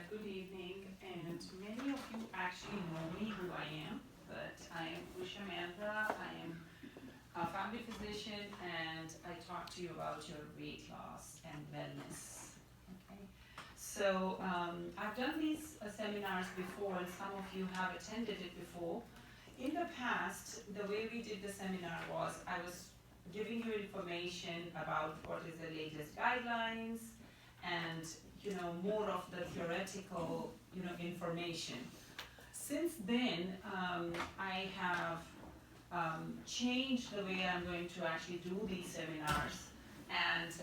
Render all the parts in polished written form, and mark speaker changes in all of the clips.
Speaker 1: good evening. And many of you actually know me who I am, but I am Usha Mantha. I am a family physician, and I talk to you about your weight loss and wellness. Okay. So I've done these seminars before, and some of you have attended it before. In the past, the way we did the seminar was I was giving you information about what is the latest guidelines and more of the theoretical information. Since then, I have changed the way I'm going to actually do these seminars, and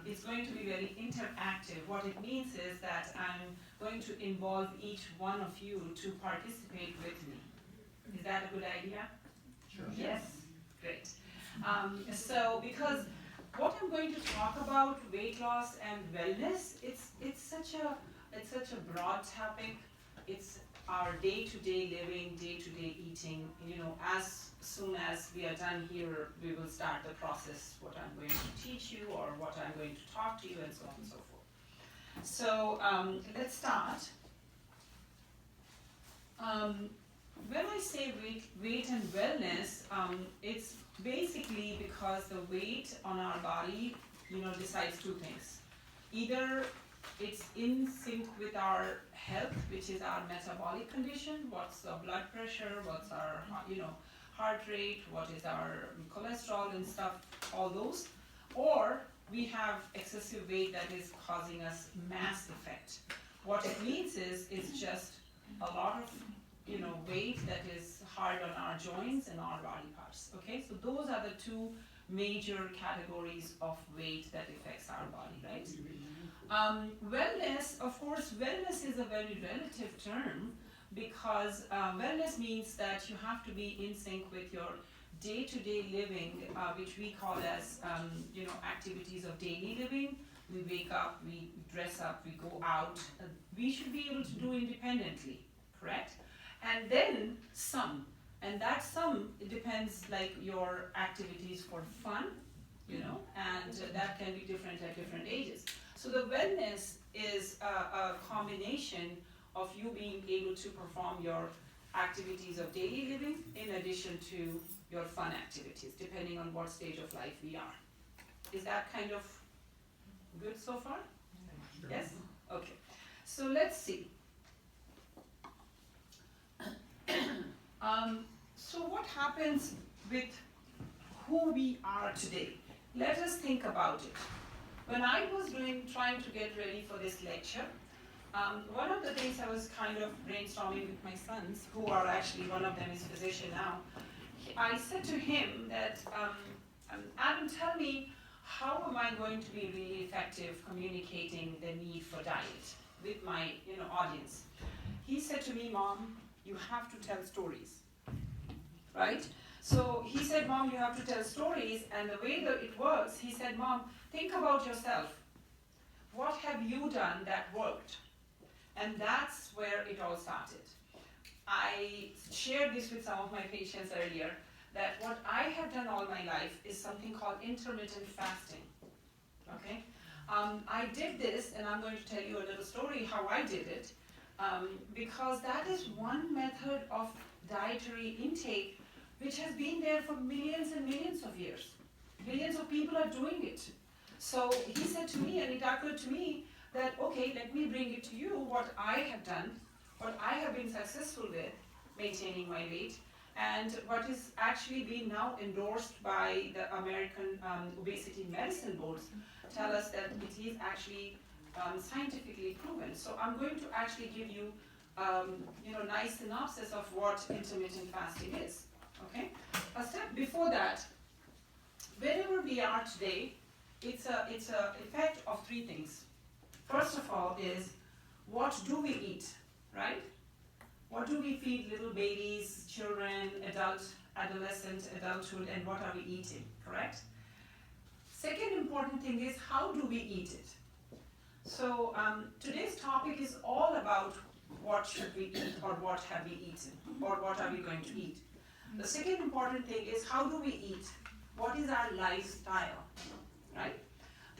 Speaker 1: it's going to be very interactive. What it means is that I'm going to involve each one of you to participate with me. Is that a good idea?
Speaker 2: Sure.
Speaker 1: Yes? Great. So because what I'm going to talk about, weight loss and wellness, it's such a broad topic. It's our day-to-day living, day-to-day eating. As soon as we are done here, we will start the process, what I'm going to teach you or what I'm going to talk to you, and so on and so forth. So let's start. When I say weight and wellness, it's basically because the weight on our body, decides two things. Either it's in sync with our health, which is our metabolic condition, what's the blood pressure, what's our, heart rate, what is our cholesterol and stuff, all those, or we have excessive weight that is causing us mass effect. What it means is it's just a lot of weight that is hard on our joints and our body parts. Okay, so those are the two major categories of weight that affects our body, right? Wellness, of course, wellness is a very relative term because wellness means that you have to be in sync with your day-to-day living, which we call as activities of daily living. We wake up, we dress up, we go out. We should be able to do independently, correct? And then some, and that some, it depends like your activities for fun, and that can be different at different ages. So the wellness is a combination of you being able to perform your activities of daily living in addition to your fun activities, depending on what stage of life we are. Is that kind of good so far?
Speaker 2: Sure.
Speaker 1: Yes? Okay. So let's see. So what happens with who we are today? Let us think about it. When I was trying to get ready for this lecture, one of the things I was kind of brainstorming with my sons, who are actually, one of them is physician now, I said to him that, Adam, tell me, how am I going to be really effective communicating the need for diet with my audience? He said to me, Mom, you have to tell stories, right? So he said, Mom, you have to tell stories, and the way that it works, he said, Mom, think about yourself. What have you done that worked? And that's where it all started. I shared this with some of my patients earlier, that what I have done all my life is something called intermittent fasting, okay? I did this, and I'm going to tell you a little story how I did it, because that is one method of dietary intake which has been there for millions and millions of years. Millions of people are doing it. So he said to me, and it occurred to me, that okay, let me bring it to you what I have done, what I have been successful with maintaining my weight, and what is actually being now endorsed by the American Obesity Medicine Boards tell us that it is actually scientifically proven. So I'm going to actually give you nice synopsis of what intermittent fasting is. Okay? A step before that, wherever we are today, it's a effect of three things. First of all is, what do we eat, right? What do we feed little babies, children, adolescent, adulthood, and what are we eating, correct? Second important thing is, how do we eat it? So today's topic is all about what should we eat, or what have we eaten, or what are we going to eat. The second important thing is, how do we eat? What is our lifestyle, right?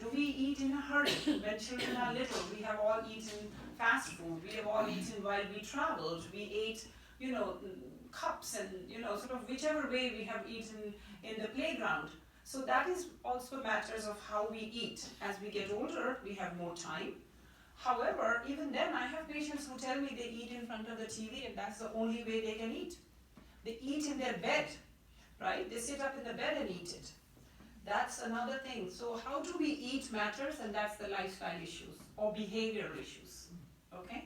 Speaker 1: Do we eat in a hurry? When children are little, we have all eaten fast food. We have all eaten while we traveled. We ate, cups and, sort of whichever way we have eaten in the playground. So that is also matters of how we eat. As we get older, we have more time. However, even then, I have patients who tell me they eat in front of the TV and that's the only way they can eat. They eat in their bed, right? They sit up in the bed and eat it. That's another thing. So how do we eat matters, and that's the lifestyle issues or behavioral issues, okay?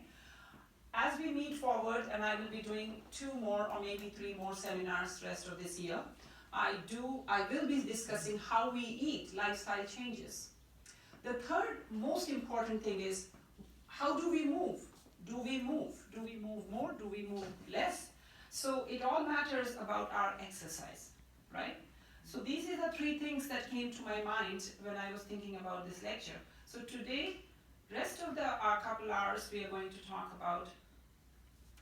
Speaker 1: As we move forward, and I will be doing 2 more or maybe 3 more seminars the rest of this year, I will be discussing how we eat, lifestyle changes. The third most important thing is, how do we move? Do we move? Do we move more? Do we move less? So it all matters about our exercise, right? So these are the 3 things that came to my mind when I was thinking about this lecture. So today, rest of the couple hours, we are going to talk about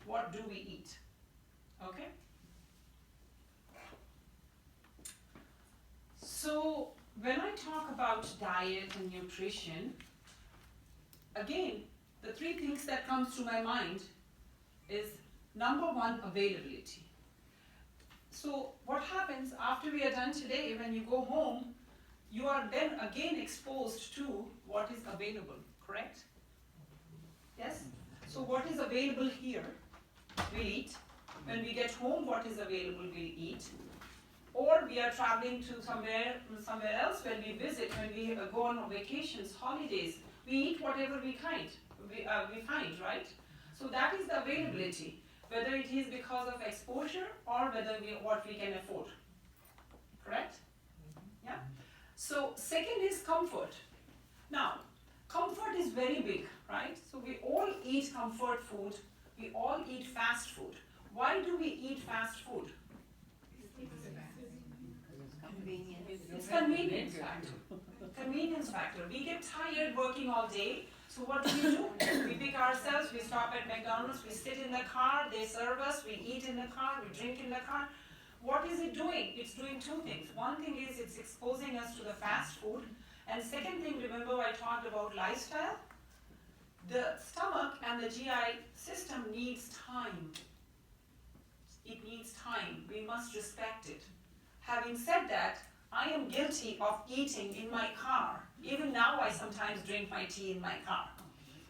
Speaker 1: what do we eat, okay? So when I talk about diet and nutrition, again, the 3 things that comes to my mind is number 1, availability. So what happens after we are done today, when you go home, you are then again exposed to what is available, correct? Yes? So what is available here, we'll eat. When we get home, what is available, we'll eat. Or we are traveling to somewhere else when we visit, when we go on vacations, holidays, we eat whatever we find, right? So that is the availability, whether it is because of exposure or whether what we can afford, correct? Yeah. So second is comfort. Now, comfort is very big, right? So we all eat comfort food, we all eat fast food. Why do we eat fast food? It's convenience factor. Convenience factor. We get tired working all day, so what do? We pick ourselves, we stop at McDonald's, we sit in the car, they serve us, we eat in the car, we drink in the car. What is it doing? It's doing 2 things. One thing is it's exposing us to the fast food, and second thing, remember I talked about lifestyle? The stomach and the GI system needs time. It needs time. We must respect it. Having said that, I am guilty of eating in my car. Even now I sometimes drink my tea in my car.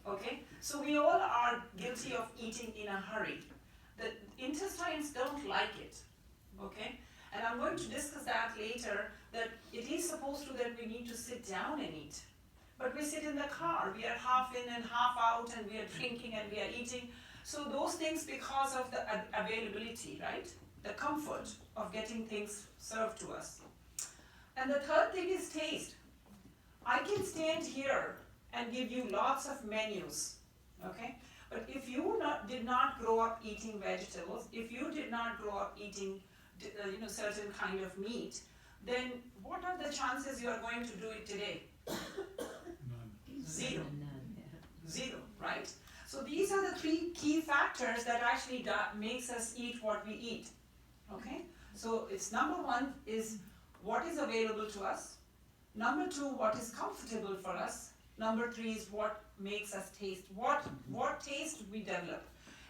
Speaker 1: Okay? So we all are guilty of eating in a hurry. The intestines don't like it. Okay? And I'm going to discuss that later, that it is supposed to that we need to sit down and eat. But we sit in the car, we are half in and half out, and we are drinking and we are eating. So those things because of the availability, right? The comfort of getting things served to us. And the third thing is taste. I can stand here and give you lots of menus, okay? But if you did not grow up eating vegetables, if you did not grow up eating certain kind of meat, then what are the chances you are going to do it today? None. Zero. Zero, right? So these are the 3 key factors that actually makes us eat what we eat, okay? So it's number 1 is what is available to us. Number 2, what is comfortable for us. Number 3 is what makes us taste. What taste we develop.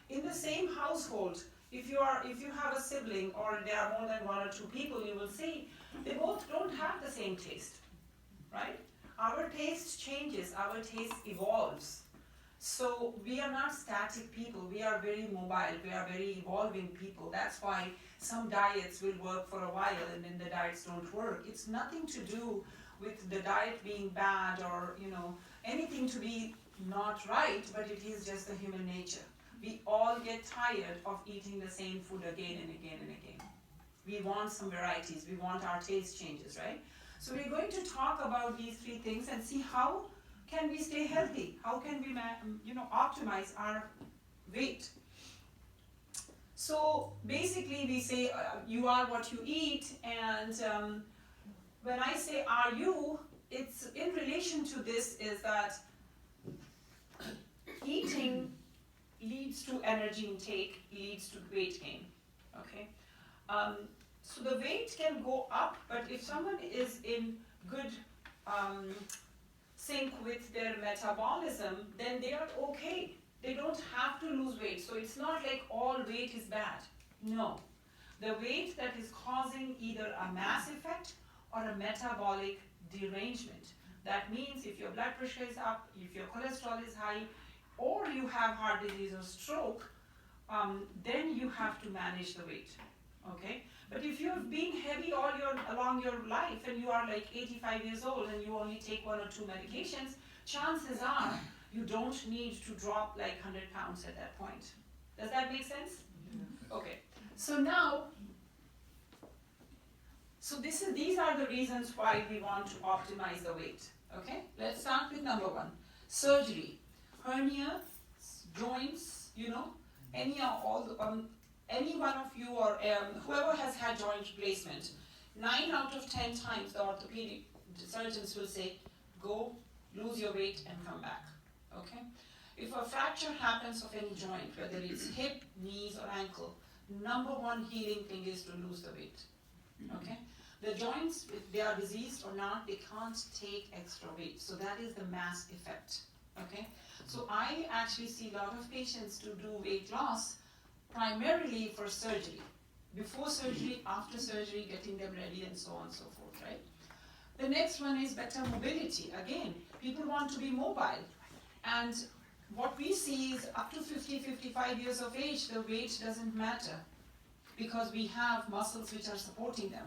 Speaker 1: In the same household, if you have a sibling or there are more than 1 or 2 people, you will see they both don't have the same taste, right? Our taste changes, our taste evolves. So we are not static people, we are very mobile, we are very evolving people. That's why some diets will work for a while and then the diets don't work. It's nothing to do with the diet being bad or anything to be not right, but it is just the human nature. We all get tired of eating the same food again and again and again. We want some varieties, we want our taste changes, right? So we're going to talk about these 3 things and see how can we stay healthy? How can we optimize our weight? So basically we say you are what you eat, and when I say are you, it's in relation to this is that eating leads to energy intake, leads to weight gain, okay? So the weight can go up, but if someone is in good sync with their metabolism, then they are okay. They don't have to lose weight. So it's not like all weight is bad. No. The weight that is causing either a mass effect or a metabolic derangement. That means if your blood pressure is up, if your cholesterol is high, or you have heart disease or stroke, then you have to manage the weight. Okay? But if you've been heavy along your life and you are like 85 years old and you only take 1 or 2 medications, chances are you don't need to drop like 100 pounds at that point. Does that make sense? Yeah. Okay. So now, these are the reasons why we want to optimize the weight. Okay? Let's start with number 1. Surgery. Hernia, joints, any one of you or whoever has had joint replacement, 9 out of 10 times the orthopedic surgeons will say, go lose your weight and come back. Okay? If a fracture happens of any joint, whether it's hip, knees, or ankle, number 1 healing thing is to lose the weight. Okay? The joints, if they are diseased or not, they can't take extra weight. So that is the mass effect. Okay? So I actually see a lot of patients to do weight loss primarily for surgery. Before surgery, after surgery, getting them ready and so on and so forth, right? The next one is better mobility. Again, people want to be mobile. And what we see is up to 50, 55 years of age, the weight doesn't matter because we have muscles which are supporting them.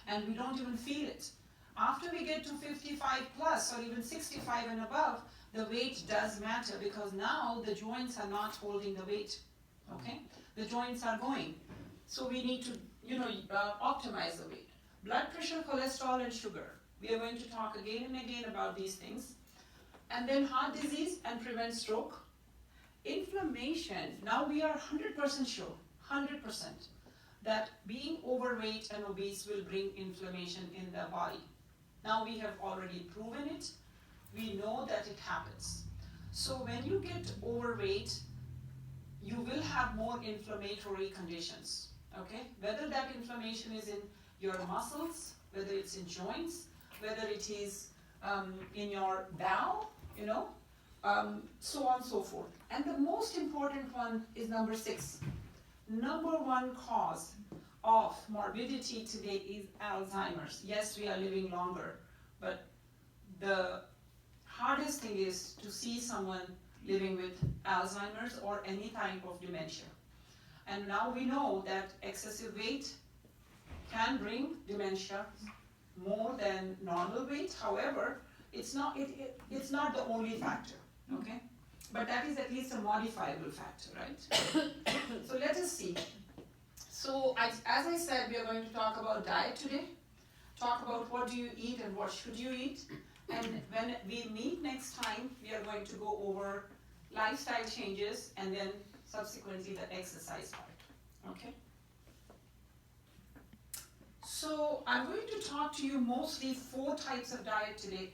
Speaker 1: And we don't even feel it. After we get to 55 plus or even 65 and above, the weight does matter because now the joints are not holding the weight. Okay? The joints are going. So we need to, optimize the weight. Blood pressure, cholesterol, and sugar. We are going to talk again and again about these things. And then heart disease and prevent stroke. Inflammation. Now we are 100% sure, 100%, that being overweight and obese will bring inflammation in the body. Now we have already proven it. We know that it happens. So when you get overweight, you will have more inflammatory conditions, okay? Whether that inflammation is in your muscles, whether it's in joints, whether it is in your bowel, so on and so forth. And the most important one is number 6. Number 1 cause of morbidity today is Alzheimer's. Yes, we are living longer, but the hardest thing is to see someone living with Alzheimer's or any type of dementia. And now we know that excessive weight can bring dementia more than normal weight. However, it's not the only factor, okay? But that is at least a modifiable factor, right? So let us see. So as I said, we are going to talk about diet today, talk about what do you eat and what should you eat. And when we meet next time, we are going to go over lifestyle changes and then subsequently the exercise part, okay? So I'm going to talk to you mostly 4 types of diet today,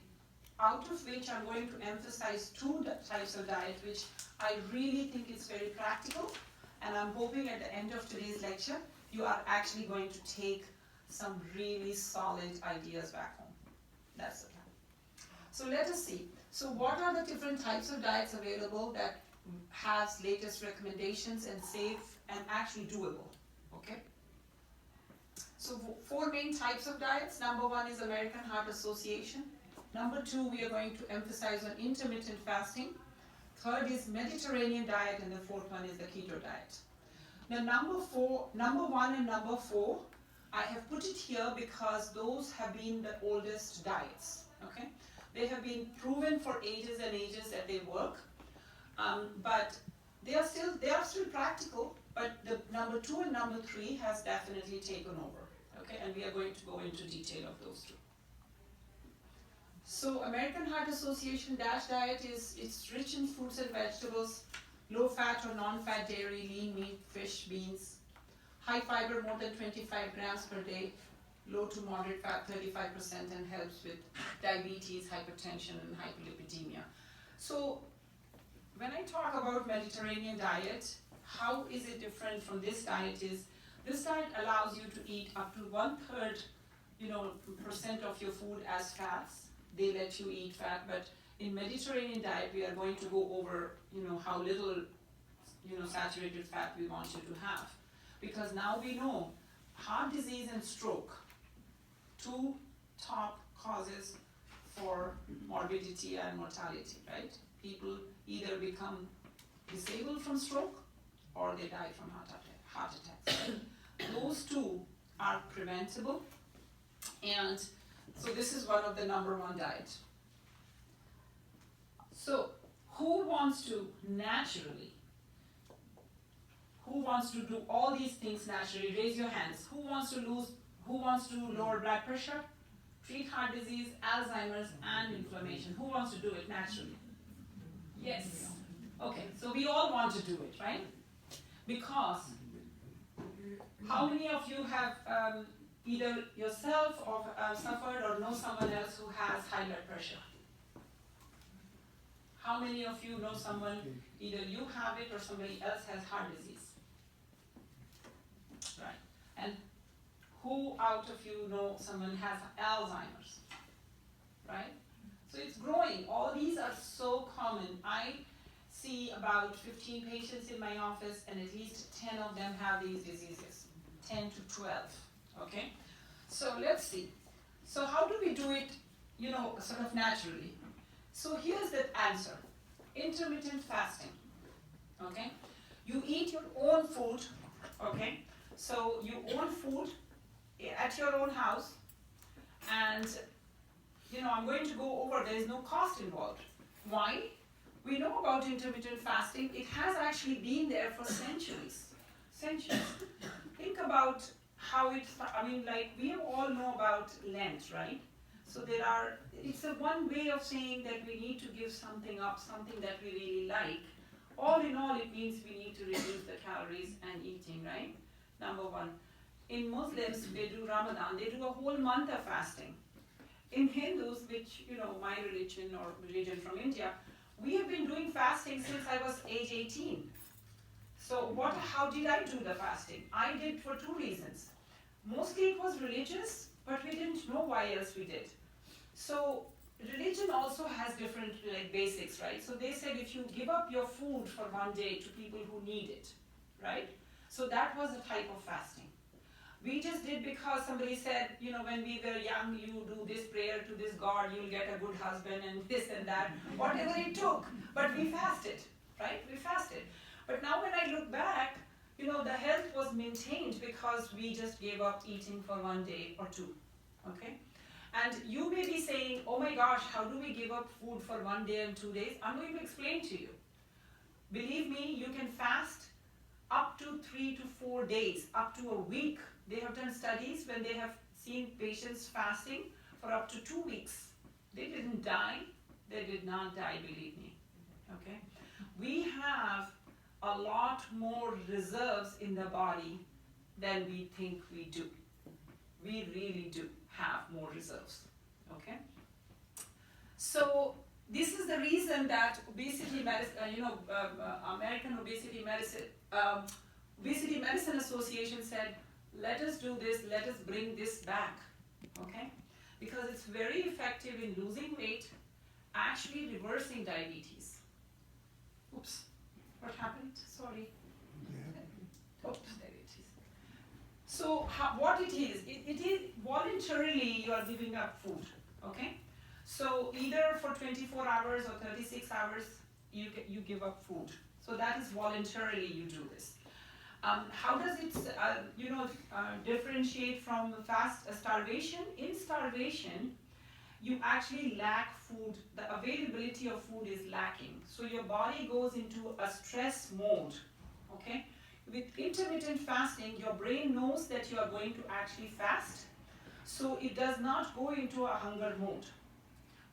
Speaker 1: out of which I'm going to emphasize 2 types of diet, which I really think is very practical. And I'm hoping at the end of today's lecture, you are actually going to take some really solid ideas back home. That's the plan. So let us see. So what are the different types of diets available that has latest recommendations and safe and actually doable, okay? So 4 main types of diets. Number 1 is American Heart Association. Number 2, we are going to emphasize on intermittent fasting. Third is Mediterranean diet, and the 4th one is the keto diet. Now number 1 and number 4, I have put it here because those have been the oldest diets, okay? They have been proven for ages and ages that they work, but they are still practical, but the number 2 and number 3 has definitely taken over, okay? And we are going to go into detail of those 2. So American Heart Association DASH diet it's rich in fruits and vegetables, low fat or non-fat dairy, lean meat, fish, beans, high fiber more than 25 grams per day, low to moderate fat 35%, and helps with diabetes, hypertension, and hyperlipidemia. So when I talk about Mediterranean diet, how is it different from this diet is, this diet allows you to eat up to 1/3, % of your food as fats, they let you eat fat, but in Mediterranean diet, we are going to go over, how little, saturated fat we want you to have. Because now we know heart disease and stroke, two top causes for morbidity and mortality, right? People either become disabled from stroke or they die from heart attacks. Right? Those two are preventable, and so this is one of the number one diet. So who wants to do all these things naturally? Raise your hands. Who wants to lower blood pressure, treat heart disease, Alzheimer's, and inflammation? Who wants to do it naturally? Yes. Okay, so we all want to do it, right? Because how many of you have either yourself or suffered or know someone else who has high blood pressure? How many of you know someone, either you have it or somebody else has heart disease? Right. And who out of you know someone has Alzheimer's? Right? So it's growing. All these are so common. I see about 15 patients in my office, and at least 10 of them have these diseases. 10 to 12. Okay? So let's see. So how do we do it, sort of naturally? So here's the answer. Intermittent fasting. Okay? You eat your own food. Okay? So you own food at your own house, and I'm going to go over, there is no cost involved. Why? We know about intermittent fasting. It has actually been there for centuries. Think about how we all know about Lent, right? So it's a one way of saying that we need to give something up, something that we really like. All in all, it means we need to reduce the calories and eating, right? Number one. In Muslims, they do Ramadan, they do a whole month of fasting. In Hindus, which, my religion or religion from India, we have been doing fasting since I was age 18. So how did I do the fasting? I did for two reasons. Mostly it was religious, but we didn't know why else we did. So religion also has different basics, right? So they said if you give up your food for one day to people who need it, right? So that was a type of fasting. We just did because somebody said, when we were young, you do this prayer to this God, you'll get a good husband and this and that, whatever it took. But we fasted, right? We fasted. But now when I look back, the health was maintained because we just gave up eating for one day or two, okay? And you may be saying, oh my gosh, how do we give up food for 1 day and 2 days? I'm going to explain to you. Believe me, you can fast up to 3 to 4 days, up to a week. They have done studies when they have seen patients fasting for up to 2 weeks. They didn't die. They did not die, believe me. Okay? We have a lot more reserves in the body than we think we do. We really do have more reserves. Okay? So this is the reason that obesity medicine, American Obesity Medicine Association said, let us do this, let us bring this back, okay? Because it's very effective in losing weight, actually reversing diabetes. Oops, what happened? Sorry. Oops, there it is. So what it is voluntarily you are giving up food, okay? So either for 24 hours or 36 hours, you give up food. So that is voluntarily you do this. How does it, differentiate from starvation? In starvation, you actually lack food. The availability of food is lacking. So your body goes into a stress mode, okay? With intermittent fasting, your brain knows that you are going to actually fast, so it does not go into a hunger mode.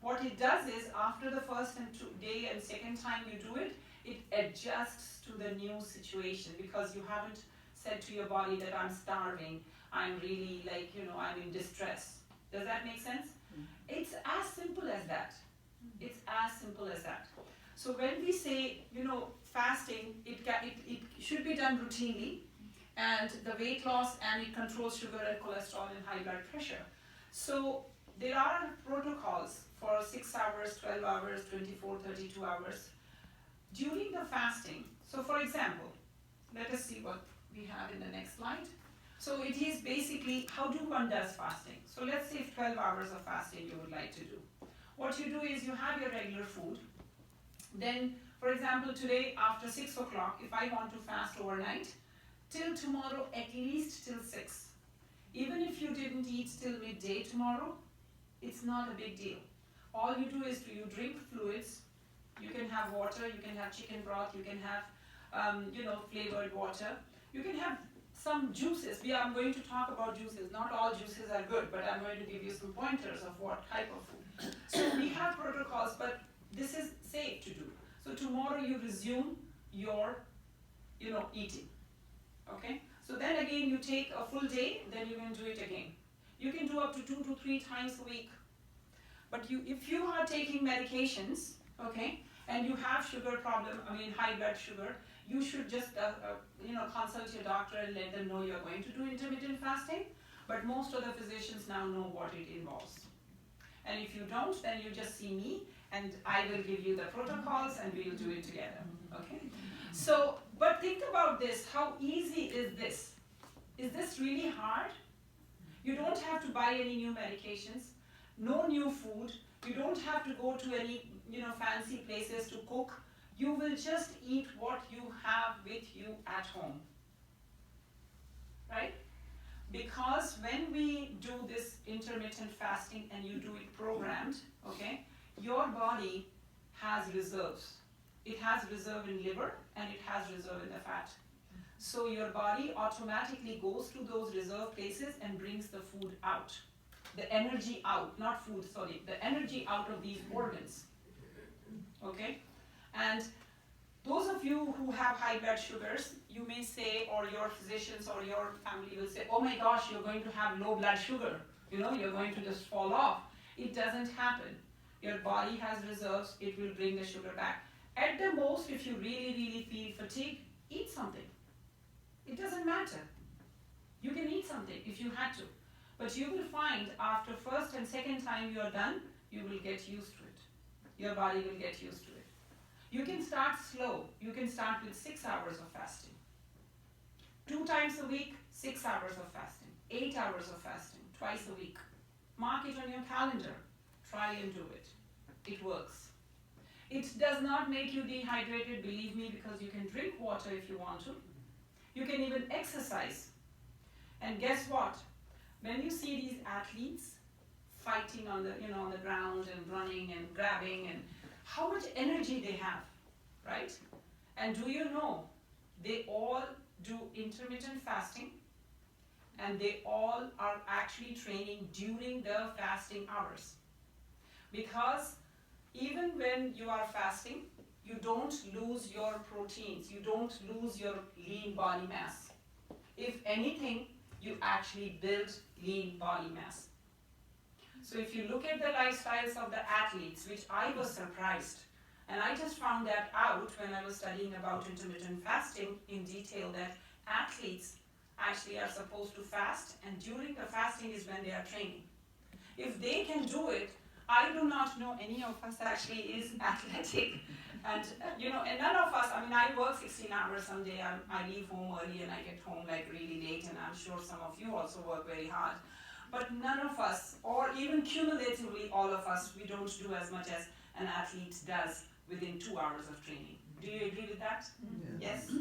Speaker 1: What it does is, after the first day and second time you do it, it adjusts to the new situation because you haven't said to your body that I'm starving, I'm really I'm in distress. Does that make sense? It's as simple as that. It's as simple as that. So when we say, fasting, it should be done routinely, and the weight loss, and it controls sugar and cholesterol and high blood pressure. So there are protocols for 6 hours, 12 hours, 24, 32 hours. During the fasting, so for example, let us see what we have in the next slide. So it is basically, how do one does fasting? So let's say 12 hours of fasting you would like to do. What you do is you have your regular food. Then, for example, today after 6 o'clock, if I want to fast overnight, till tomorrow at least till 6. Even if you didn't eat till midday tomorrow, it's not a big deal. All you do is you drink fluids. You can have water, you can have chicken broth, you can have flavored water. You can have some juices. I'm going to talk about juices. Not all juices are good, but I'm going to give you some pointers of what type of food. So we have protocols, but this is safe to do. So tomorrow you resume your, eating. Okay? So then again you take a full day, then you can do it again. You can do up to 2 to 3 times a week. But if you are taking medications, okay, and you have sugar problem, high blood sugar, you should just consult your doctor and let them know you're going to do intermittent fasting. But most of the physicians now know what it involves. And if you don't, then you just see me and I will give you the protocols and we'll do it together. Okay? So, but think about this. How easy is this? Is this really hard? You don't have to buy any new medications, no new food. You don't have to go to any fancy places to cook. You will just eat what you have with you at home. Right? Because when we do this intermittent fasting and you do it programmed, okay, your body has reserves. It has reserve in liver and it has reserve in the fat. So your body automatically goes to those reserve places and brings the food out. The energy out, not food, sorry, the energy out of these organs. Okay? And those of you who have high blood sugars, you may say, or your physicians or your family will say, oh my gosh, you're going to have low blood sugar. You're going to just fall off. It doesn't happen. Your body has reserves, it will bring the sugar back. At the most, if you really, really feel fatigue, eat something. It doesn't matter. You can eat something if you had to. But you will find after first and second time you are done, you will get used to it. Your body will get used to it. You can start slow. You can start with 6 hours of fasting. 2 times a week, 6 hours of fasting. 8 hours of fasting, twice a week. Mark it on your calendar. Try and do it. It works. It does not make you dehydrated, believe me, because you can drink water if you want to. You can even exercise. And guess what? When you see these athletes fighting on the ground and running and grabbing, and how much energy they have, right? And do you know, they all do intermittent fasting and they all are actually training during the fasting hours. Because even when you are fasting, you don't lose your proteins, you don't lose your lean body mass. If anything, you actually build lean body mass. So if you look at the lifestyles of the athletes, which I was surprised, and I just found that out when I was studying about intermittent fasting in detail, that athletes actually are supposed to fast, and during the fasting is when they are training. If they can do it, I do not know any of us actually is athletic. And and none of us, I work 16 hours some day, I leave home early and I get home like really late, and I'm sure some of you also work very hard. But none of us, or even cumulatively all of us, we don't do as much as an athlete does within 2 hours of training. Do you agree with that? Yeah. Yes?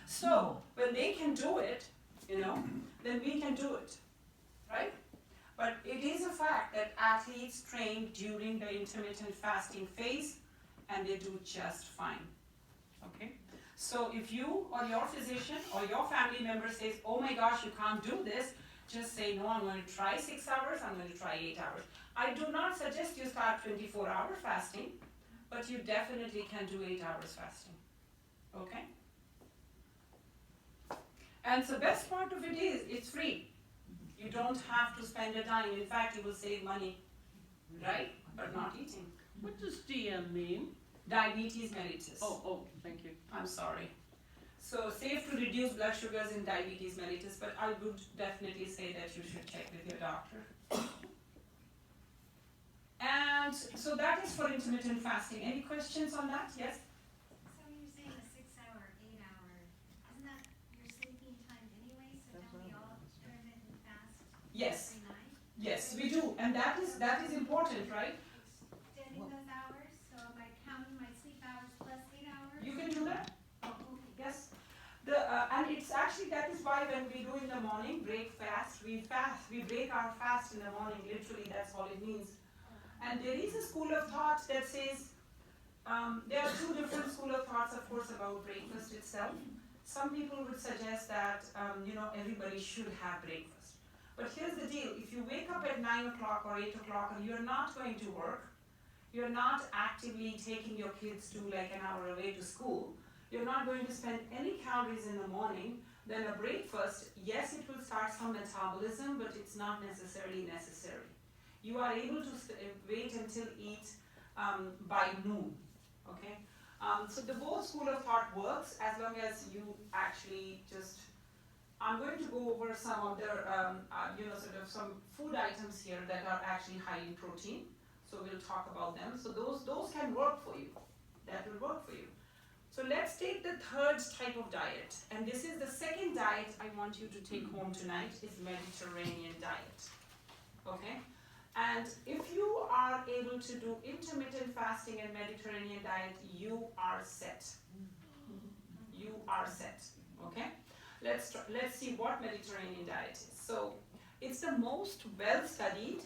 Speaker 1: So, when they can do it, then we can do it, right? But it is a fact that athletes train during the intermittent fasting phase and they do just fine, okay? So if you or your physician or your family member says, oh my gosh, you can't do this, just say, no, I'm going to try 6 hours, I'm going to try 8 hours. I do not suggest you start 24-hour fasting, but you definitely can do 8 hours fasting, okay? And the best part of it is, it's free. You don't have to spend a dime. In fact, you will save money, right? But not eating.
Speaker 2: What does DM mean?
Speaker 1: Diabetes mellitus.
Speaker 2: Oh, thank you.
Speaker 1: I'm sorry. So safe to reduce blood sugars in diabetes mellitus, but I would definitely say that you should check with your doctor. And so that is for intermittent fasting. Any questions on that? Yes?
Speaker 3: So you're saying a 6 hour, 8 hour, isn't that your sleeping time anyway? So don't we all intermittent fast
Speaker 1: Yes.
Speaker 3: every night?
Speaker 1: Yes, we do. And that is important, right?
Speaker 3: Extending those hours, so am I counting my sleep hours plus 8 hours?
Speaker 1: You can do that.
Speaker 3: Oh, okay.
Speaker 1: Yes. And it's actually, that is why when we do in the morning, break fast, we break our fast in the morning, literally that's all it means. And there is a school of thought that says, there are two different school of thoughts, of course, about breakfast itself. Some people would suggest that, everybody should have breakfast. But here's the deal, if you wake up at 9 o'clock or 8 o'clock and you're not going to work, you're not actively taking your kids to like an hour away to school, you're not going to spend any calories in the morning, then a breakfast, yes, it will start some metabolism, but it's not necessarily necessary. You are able to wait until eat by noon, okay? So the both school of thought works as long as you actually just, I'm going to go over some other, sort of some food items here that are actually high in protein. So we'll talk about them. So those can work for you. That will work for you. So let's take the third type of diet. And this is the second diet I want you to take home tonight, is Mediterranean diet. Okay? And if you are able to do intermittent fasting and Mediterranean diet, you are set. You are set. Okay? Let's see what Mediterranean diet is. So it's the most well-studied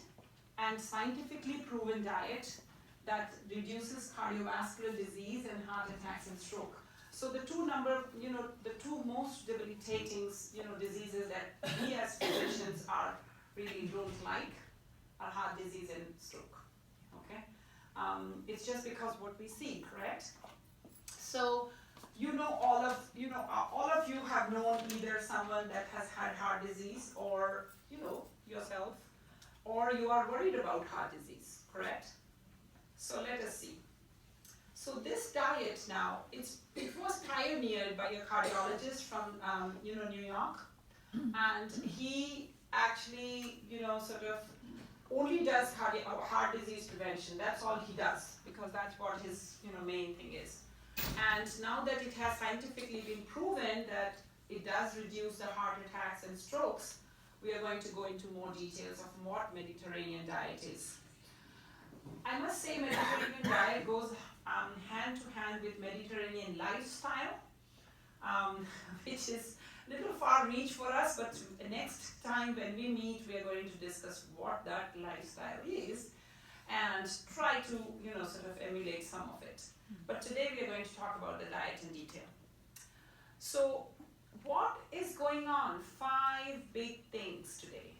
Speaker 1: and scientifically proven diet that reduces cardiovascular disease and heart attacks and stroke. So the two most debilitating, diseases that we as physicians really don't like are heart disease and stroke. Okay, it's just because what we see, correct? So all of you have known either someone that has had heart disease, or yourself, or you are worried about heart disease, correct? So let us see. So this diet now, it was pioneered by a cardiologist from New York, and he actually sort of only does heart disease prevention. That's all he does, because that's what his main thing is. And now that it has scientifically been proven that it does reduce the heart attacks and strokes, we are going to go into more details of what Mediterranean diet is. I must say Mediterranean diet goes hand to hand with Mediterranean lifestyle, which is a little far reach for us, but next time when we meet, we are going to discuss what that lifestyle is and try to sort of emulate some of it. But today we are going to talk about the diet in detail. So what is going on? 5 big things today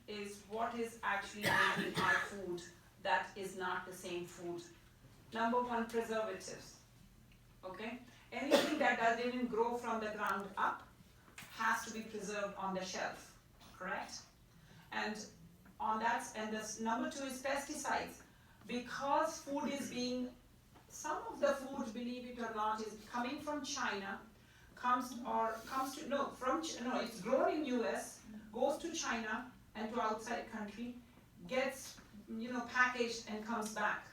Speaker 1: is what is actually making our food that is not the same food. Number 1, preservatives. Okay? Anything that didn't grow from the ground up has to be preserved on the shelf, correct? And on that, and this number 2 is pesticides. Because food is being, some of the food, believe it or not, is coming from China, it's grown in US, goes to China and to outside country, gets packaged and comes back.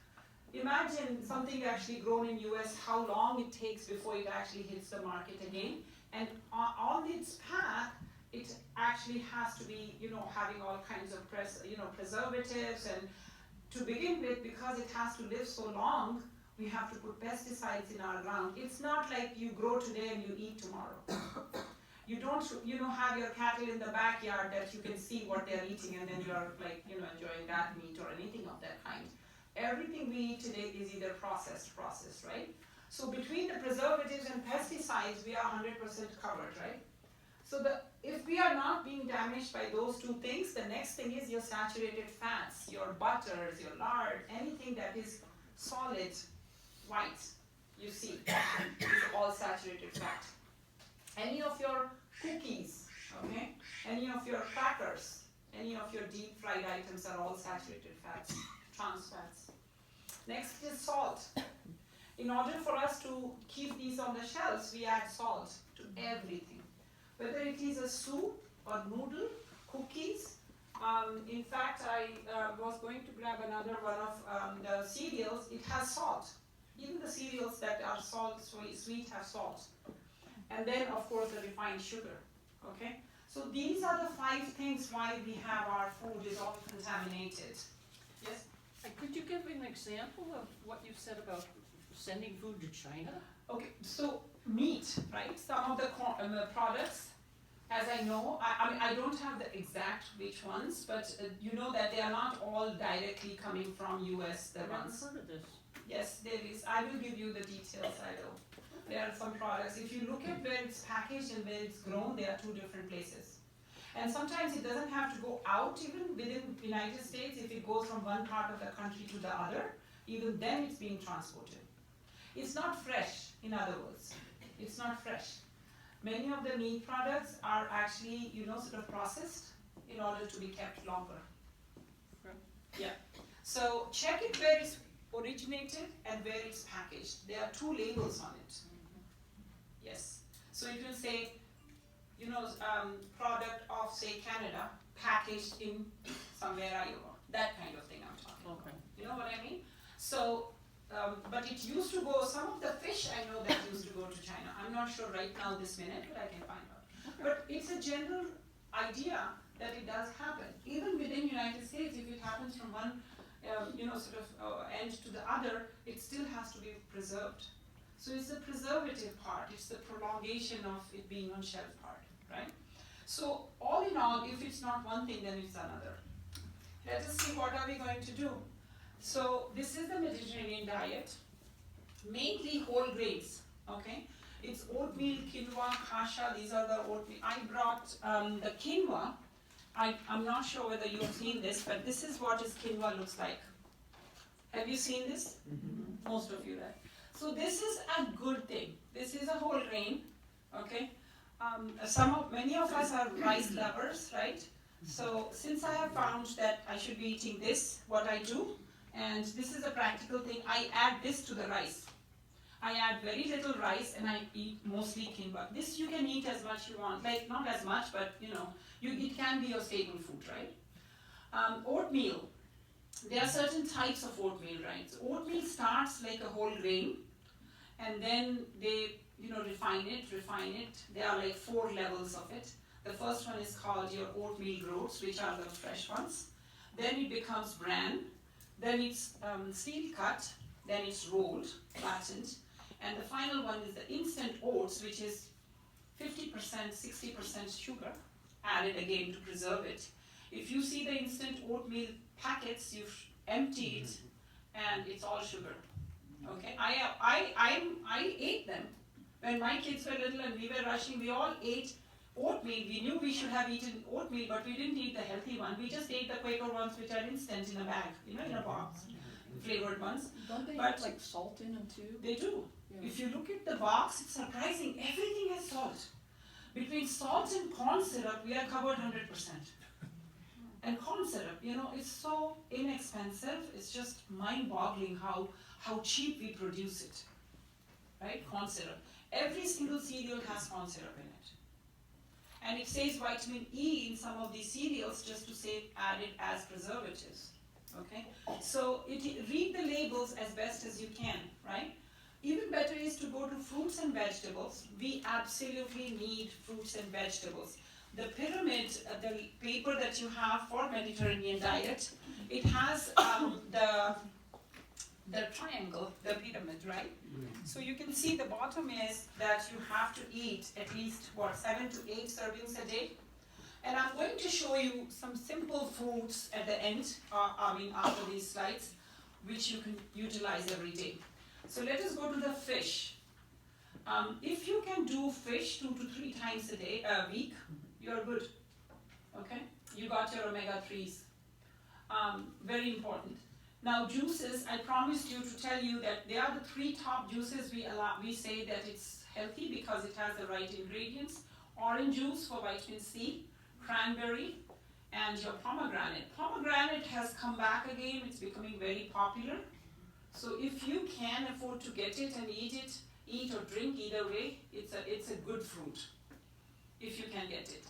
Speaker 1: Imagine something actually grown in US, how long it takes before it actually hits the market again. And on its path, it actually has to be, having all kinds of preservatives. And to begin with, because it has to live so long, we have to put pesticides in our ground. It's not like you grow today and you eat tomorrow. You don't, have your cattle in the backyard that you can see what they're eating, and then you're like, enjoying that meat or anything of that kind. Everything we eat today is either processed, right? So between the preservatives and pesticides, we are 100% covered, right? So if we are not being damaged by those 2 things, the next thing is your saturated fats, your butters, your lard, anything that is solid, white, you see, is all saturated fat. Any of your cookies, okay? Any of your crackers, any of your deep fried items are all saturated fats, trans fats. Next is salt. In order for us to keep these on the shelves, we add salt to everything. Whether it is a soup or noodle, cookies, In fact, I was going to grab another one of the cereals. It has salt. Even the cereals that are sweet have salt. And then, of course, the refined sugar. Okay? So these are the 5 things why we have our food is all contaminated. Yes?
Speaker 2: Could you give an example of what you said about sending food to China?
Speaker 1: Okay, so meat, right? Some of the products, as I know, I mean, I don't have the exact which ones, but you know that they are not all directly coming from US, the
Speaker 2: I've never
Speaker 1: ones.
Speaker 2: heard of this.
Speaker 1: Yes, there is. I will give you the details, I will. There are some products. If you look at where it's packaged and where it's grown, there are 2 different places. And sometimes it doesn't have to go out even within the United States. If it goes from one part of the country to the other, even then it's being transported. It's not fresh, in other words. It's not fresh. Many of the meat products are actually, sort of processed in order to be kept longer.
Speaker 2: Okay.
Speaker 1: Yeah. So check it where it's originated and where it's packaged. There are 2 labels on it. Yes. So it will say, product of, say, Canada, packaged in somewhere Iowa. That kind of thing I'm talking about.
Speaker 2: Okay.
Speaker 1: You know what I mean? So, but it used to go, some of the fish I know that used to go to China. I'm not sure right now this minute, but I can find out.
Speaker 2: Okay.
Speaker 1: But it's a general idea that it does happen. Even within United States, if it happens from one, end to the other, it still has to be preserved. So it's the preservative part, it's the prolongation of it being on shelf part, right? So all in all, if it's not one thing, then it's another. Let us see what are we going to do. So this is the Mediterranean diet, mainly whole grains, okay? It's oatmeal, quinoa, kasha, these are the oatmeal. I brought the quinoa. I'm not sure whether you've seen this, but this is what his quinoa looks like. Have you seen this? Mm-hmm. Most of you have. So this is a good thing. This is a whole grain, okay? Many of us are rice lovers, right? So since I have found that I should be eating this, what I do, and this is a practical thing, I add this to the rice. I add very little rice and I eat mostly quinoa. This you can eat as much you want, like not as much, but it can be your staple food, right? Oatmeal. There are certain types of oatmeal, right? So oatmeal starts like a whole grain, and then they, refine it. There are like 4 levels of it. The first one is called your oatmeal groats, which are the fresh ones. Then it becomes bran. Then it's steel cut. Then it's rolled, flattened. And the final one is the instant oats, which is 50%, 60% sugar added again to preserve it. If you see the instant oatmeal packets, you empty it and it's all sugar. Okay, I ate them. When my kids were little and we were rushing, we all ate oatmeal. We knew we should have eaten oatmeal, but we didn't eat the healthy one. We just ate the Quaker ones, which are instant in a bag, in a box, flavored ones.
Speaker 4: Don't they
Speaker 1: But
Speaker 4: have like salt in them too?
Speaker 1: They do.
Speaker 4: Yeah.
Speaker 1: If you look at the box, it's surprising. Everything has salt. Between salt and corn syrup, we are covered 100%. And corn syrup, it's so inexpensive. It's just mind-boggling how cheap we produce it. Right? Corn syrup. Every single cereal has corn syrup in it. And it says vitamin E in some of these cereals just to say added as preservatives. Okay? So read the labels as best as you can, right? Even better is to go to fruits and vegetables. We absolutely need fruits and vegetables. The pyramid, the paper that you have for Mediterranean diet, it has the triangle, the pyramid, right? So you can see the bottom is that you have to eat at least, 7 to 8 servings a day. And I'm going to show you some simple foods at the end, after these slides, which you can utilize every day. So let us go to the fish. If you can do fish 2 to 3 times a week, you're good. Okay? You got your omega-3s. Very important. Now juices, I promised you to tell you that they are the 3 top juices we say that it's healthy because it has the right ingredients. Orange juice for vitamin C, cranberry, and your pomegranate. Pomegranate has come back again, it's becoming very popular. So if you can afford to get it and eat or drink either way, it's a good fruit, if you can get it.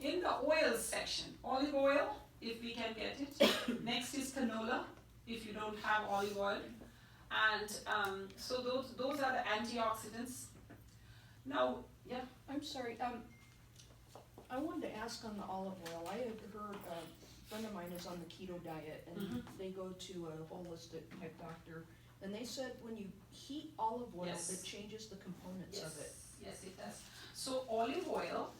Speaker 1: In the oils section, olive oil, if we can get it. Next is canola, if you don't have olive oil. And so those are the antioxidants. Now, yeah.
Speaker 2: I'm sorry, I wanted to ask on the olive oil. I had heard a friend of mine is on the keto diet, and they go to a holistic type doctor, and they said when you heat olive oil,
Speaker 1: Yes.
Speaker 2: it changes the components of it.
Speaker 1: Yes, it does. So olive oil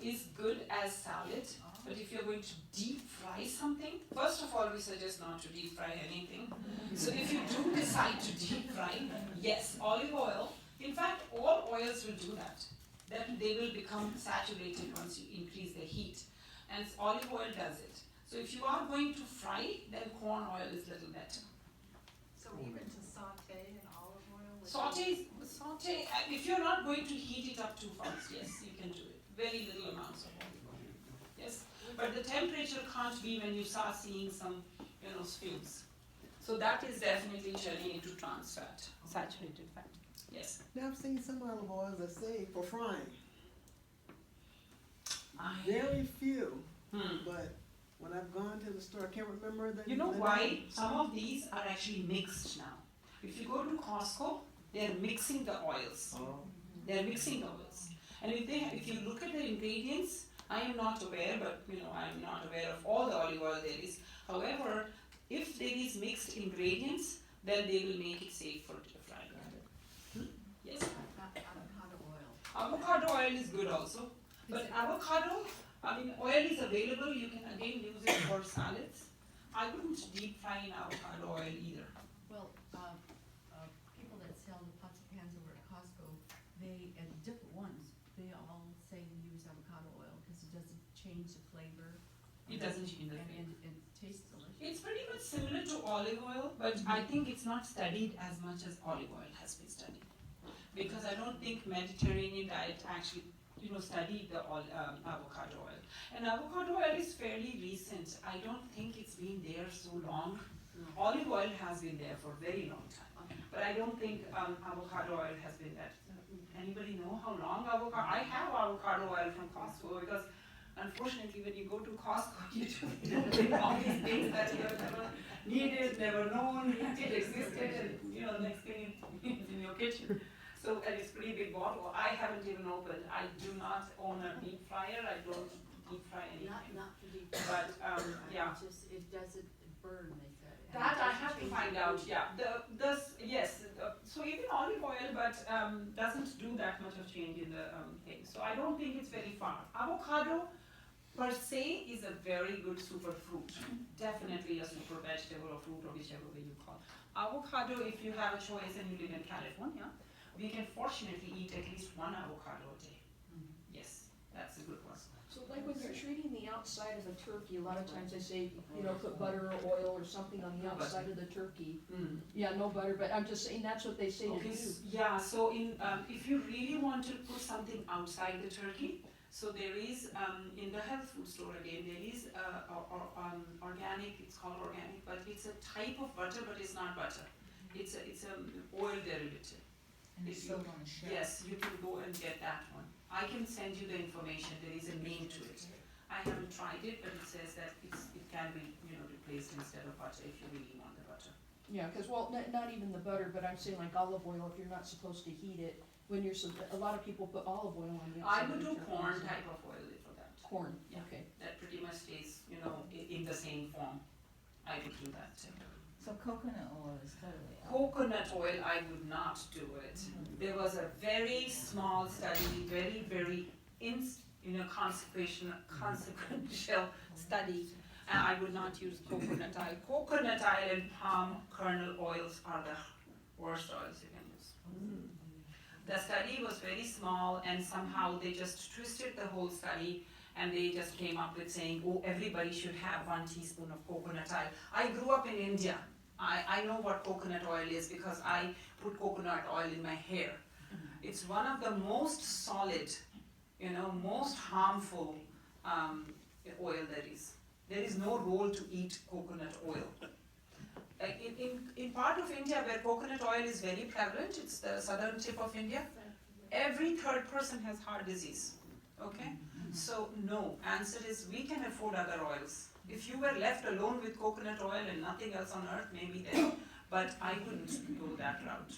Speaker 1: is good as salad, but if you're going to deep fry something, first of all, we suggest not to deep fry anything. So if you do decide to deep fry, yes, olive oil, in fact, all oils will do that. That they will become saturated once you increase the heat. And olive oil does it. So if you are going to fry, then corn oil is a little better.
Speaker 4: So even to saute in olive oil?
Speaker 1: Saute, if you're not going to heat it up too fast, yes, you can do it. Very little amounts of olive oil. Yes, but the temperature can't be when you start seeing some, fumes. So that is definitely turning into trans fat, saturated fat. Yes.
Speaker 5: Now I've seen some olive oils that say for frying.
Speaker 1: I-
Speaker 5: Very few,
Speaker 1: Hmm.
Speaker 5: but when I've gone to the store, I can't remember the.
Speaker 1: You know
Speaker 5: the
Speaker 1: why?
Speaker 5: name.
Speaker 1: Some of these are actually mixed now. If you go to Costco, they're mixing the oils.
Speaker 5: Oh.
Speaker 1: They're mixing the oils. And if you look at the ingredients, I am not aware, but I am not aware of all the olive oil there is. However, if there is mixed ingredients, then they will make it safe for frying. Yes.
Speaker 4: Avocado oil.
Speaker 1: Avocado oil is good also. But avocado, oil is available. You can again use it for salads. I wouldn't deep fry in avocado oil either.
Speaker 6: Well, people that sell the pots and pans over at Costco, they, and different ones, they all say to use avocado oil because it doesn't change the flavor.
Speaker 1: It doesn't change the
Speaker 6: And
Speaker 1: flavor.
Speaker 6: it tastes delicious.
Speaker 1: It's pretty much similar to olive oil, but I think it's not studied as much as olive oil has been studied. Because I don't think Mediterranean diet actually, studied the avocado oil. And avocado oil is fairly recent. I don't think it's been there so long. Olive oil has been there for a very long time. But I don't think avocado oil has been there. Anybody know how long avocado? I have avocado oil from Costco because unfortunately when you go to Costco, you don't bring all these things that you have never needed, never known, it existed, and the next thing is in your kitchen. So, and it's a pretty big bottle. I haven't even opened. I do not own a deep fryer. I don't deep fry anything.
Speaker 6: Not for deep.
Speaker 1: But, yeah.
Speaker 6: It doesn't burn, they said.
Speaker 1: That I have to find out, yeah. So even olive oil, but doesn't do that much of change in the thing. So I don't think it's very far. Avocado per se is a very good superfruit. Definitely a super vegetable or fruit or whichever way you call it. Avocado, if you have a choice and you live in California, we can fortunately eat at least one avocado a day. Yes, that's a good one.
Speaker 2: So like when you're treating the outside of a turkey, a lot of times they say, put butter or oil or something on the
Speaker 1: No
Speaker 2: outside of the turkey. Yeah, no butter, but I'm just saying that's what they say to
Speaker 1: Okay,
Speaker 2: do.
Speaker 1: yeah, so if you really want to put something outside the turkey, so there is, in the health food store again, there is organic, it's called organic, but it's a type of butter, but it's not butter. It's a oil derivative.
Speaker 4: And it's sold on the shelf.
Speaker 1: Yes, you can go and get that one. I can send you the information, there is a name to it. I haven't tried it, but it says that it can be, replaced instead of butter if you really want the butter.
Speaker 2: Yeah, because, not even the butter, but I'm saying like olive oil, if you're not supposed to heat it, when you're, a lot of people put olive oil on the
Speaker 1: I
Speaker 2: outside
Speaker 1: would
Speaker 2: of the
Speaker 1: do
Speaker 2: turkey.
Speaker 1: corn type of oil for that.
Speaker 2: Corn,
Speaker 1: Yeah.
Speaker 2: okay.
Speaker 1: That pretty much stays, in the same form. I would do that.
Speaker 4: So coconut oil is totally out.
Speaker 1: Coconut oil, I would not do it. There was a very small study, very, very consequential study, and I would not use coconut oil. Coconut oil and palm kernel oils are the worst oils you can use. The study was very small, and somehow they just twisted the whole study, and they just came up with saying, oh, everybody should have 1 teaspoon of coconut oil. I grew up in India. I know what coconut oil is because I put coconut oil in my hair. It's one of the most solid, most harmful oil there is. There is no role to eat coconut oil. In part of India where coconut oil is very prevalent, it's the southern tip of India, every third person has heart disease. Okay? So no, answer is we can afford other oils. If you were left alone with coconut oil and nothing else on earth, maybe then, but I wouldn't go that route.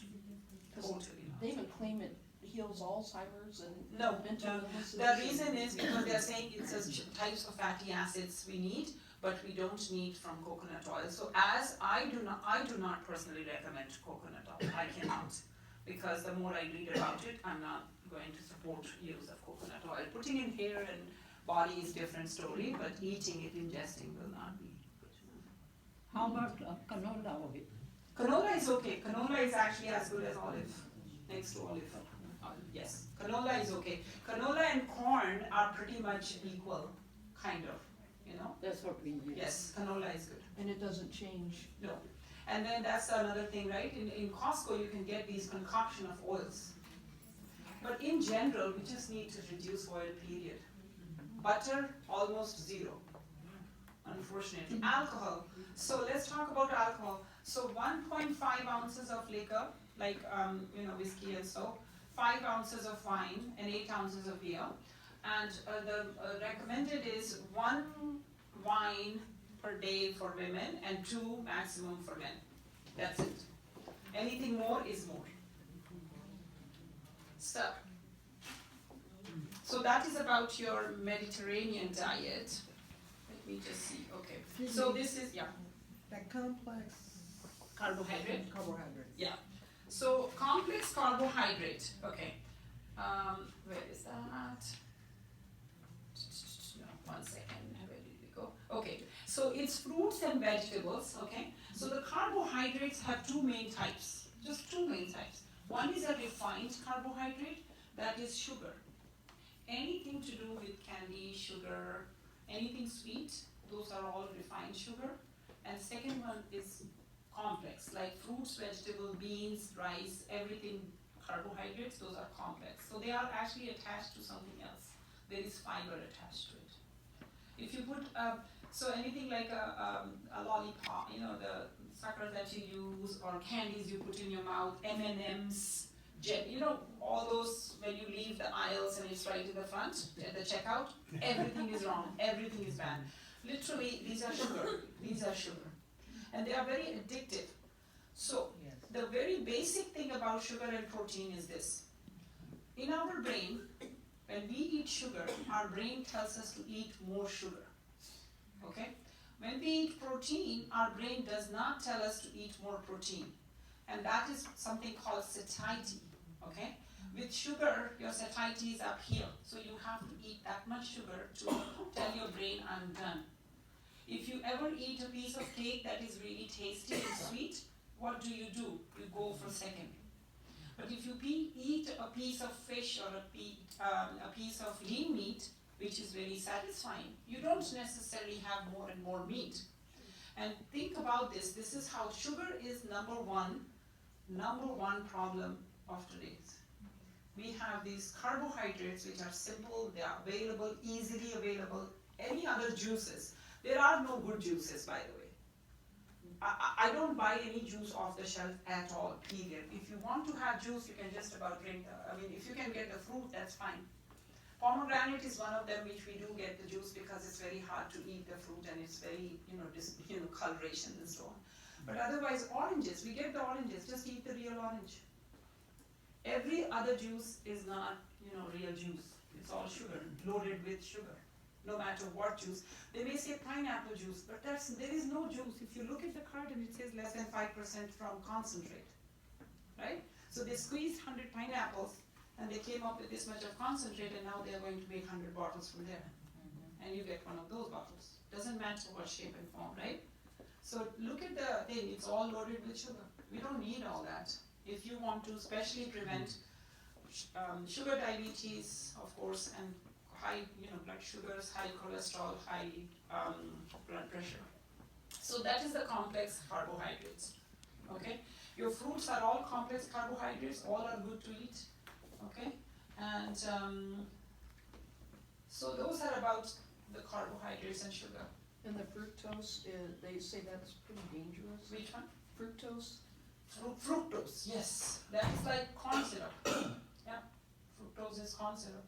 Speaker 1: Totally not.
Speaker 2: They even claim it heals Alzheimer's and
Speaker 1: No,
Speaker 2: mental
Speaker 1: no.
Speaker 2: illnesses.
Speaker 1: The reason is because they are saying it's a types of fatty acids we need, but we don't need from coconut oil. So as I do not personally recommend coconut oil. I cannot, because the more I read about it, I'm not going to support use of coconut oil. Putting in hair and body is different story, but eating it, ingesting will not be.
Speaker 7: How about canola oil?
Speaker 1: Canola is okay. Canola is actually as good as olive, next to olive. Yes, canola is okay. Canola and corn are pretty much equal, kind of, you know?
Speaker 7: That's what we use.
Speaker 1: Yes, canola is good.
Speaker 2: And it doesn't change.
Speaker 1: No. And then that's another thing, right? In Costco, you can get these concoction of oils. But in general, we just need to reduce oil, period. Butter, almost zero, unfortunately. Alcohol. So let's talk about alcohol. So 1.5 ounces of liquor, like whiskey and so, 5 ounces of wine and 8 ounces of beer. And the recommended is 1 wine per day for women and 2 maximum for men. That's it. Anything more is more. So that is about your Mediterranean diet. Let me just see. Okay. So this is
Speaker 5: That complex
Speaker 1: carbohydrate.
Speaker 5: carbohydrates.
Speaker 1: Yeah. So complex carbohydrate. Okay. Where is that? No, 1 second. Where did we go? Okay. So it's fruits and vegetables. Okay. So the carbohydrates have 2 main types. Just 2 main types. One is a refined carbohydrate, that is sugar. Anything to do with candy, sugar, anything sweet, those are all refined sugar. And second one is complex, like fruits, vegetable, beans, rice, everything carbohydrates, those are complex. So they are actually attached to something else. There is fiber attached to it. If you put, so anything like a lollipop, the sucker that you use, or candies you put in your mouth, M&Ms, all those when you leave the aisles and it's right in the front at the checkout, everything is wrong, everything is bad. Literally, these are sugar. And they are very addictive. So, the very basic thing about sugar and protein is this. In our brain, when we eat sugar, our brain tells us to eat more sugar. Okay? When we eat protein, our brain does not tell us to eat more protein. And that is something called satiety. Okay? With sugar, your satiety is up here. So you have to eat that much sugar to tell your brain, I'm done. If you ever eat a piece of cake that is really tasty and sweet, what do? You go for second. But if you eat a piece of fish or a piece of lean meat, which is very satisfying, you don't necessarily have more and more meat. And think about this. This is how sugar is number one problem of today's. We have these carbohydrates which are simple, they are available, easily available. Any other juices? There are no good juices, by the way. I don't buy any juice off the shelf at all, period. If you want to have juice, you can just about drink if you can get the fruit, that's fine. Pomegranate is one of them which we do get the juice because it's very hard to eat the fruit and it's very, coloration and so on. But otherwise, oranges, we get the oranges, just eat the real orange. Every other juice is not, real juice. It's all sugar, loaded with sugar, no matter what juice. They may say pineapple juice, but there is no juice. If you look at the carton, it says less than 5% from concentrate, right? So they squeezed 100 pineapples, and they came up with this much of concentrate, and now they're going to make 100 bottles from there. And you get one of those bottles. Doesn't matter what shape and form, right? So look at the thing, it's all loaded with sugar. We don't need all that. If you want to especially prevent sugar diabetes, of course, and high blood sugars, high cholesterol, high blood pressure. So that is the complex carbohydrates. Okay? Your fruits are all complex carbohydrates, all are good to eat. Okay? And so those are about the carbohydrates and sugar.
Speaker 2: And the fructose, they say that's pretty dangerous.
Speaker 1: Which one?
Speaker 2: Fructose?
Speaker 1: Fructose, yes. That is like corn syrup. Yeah, fructose is corn syrup.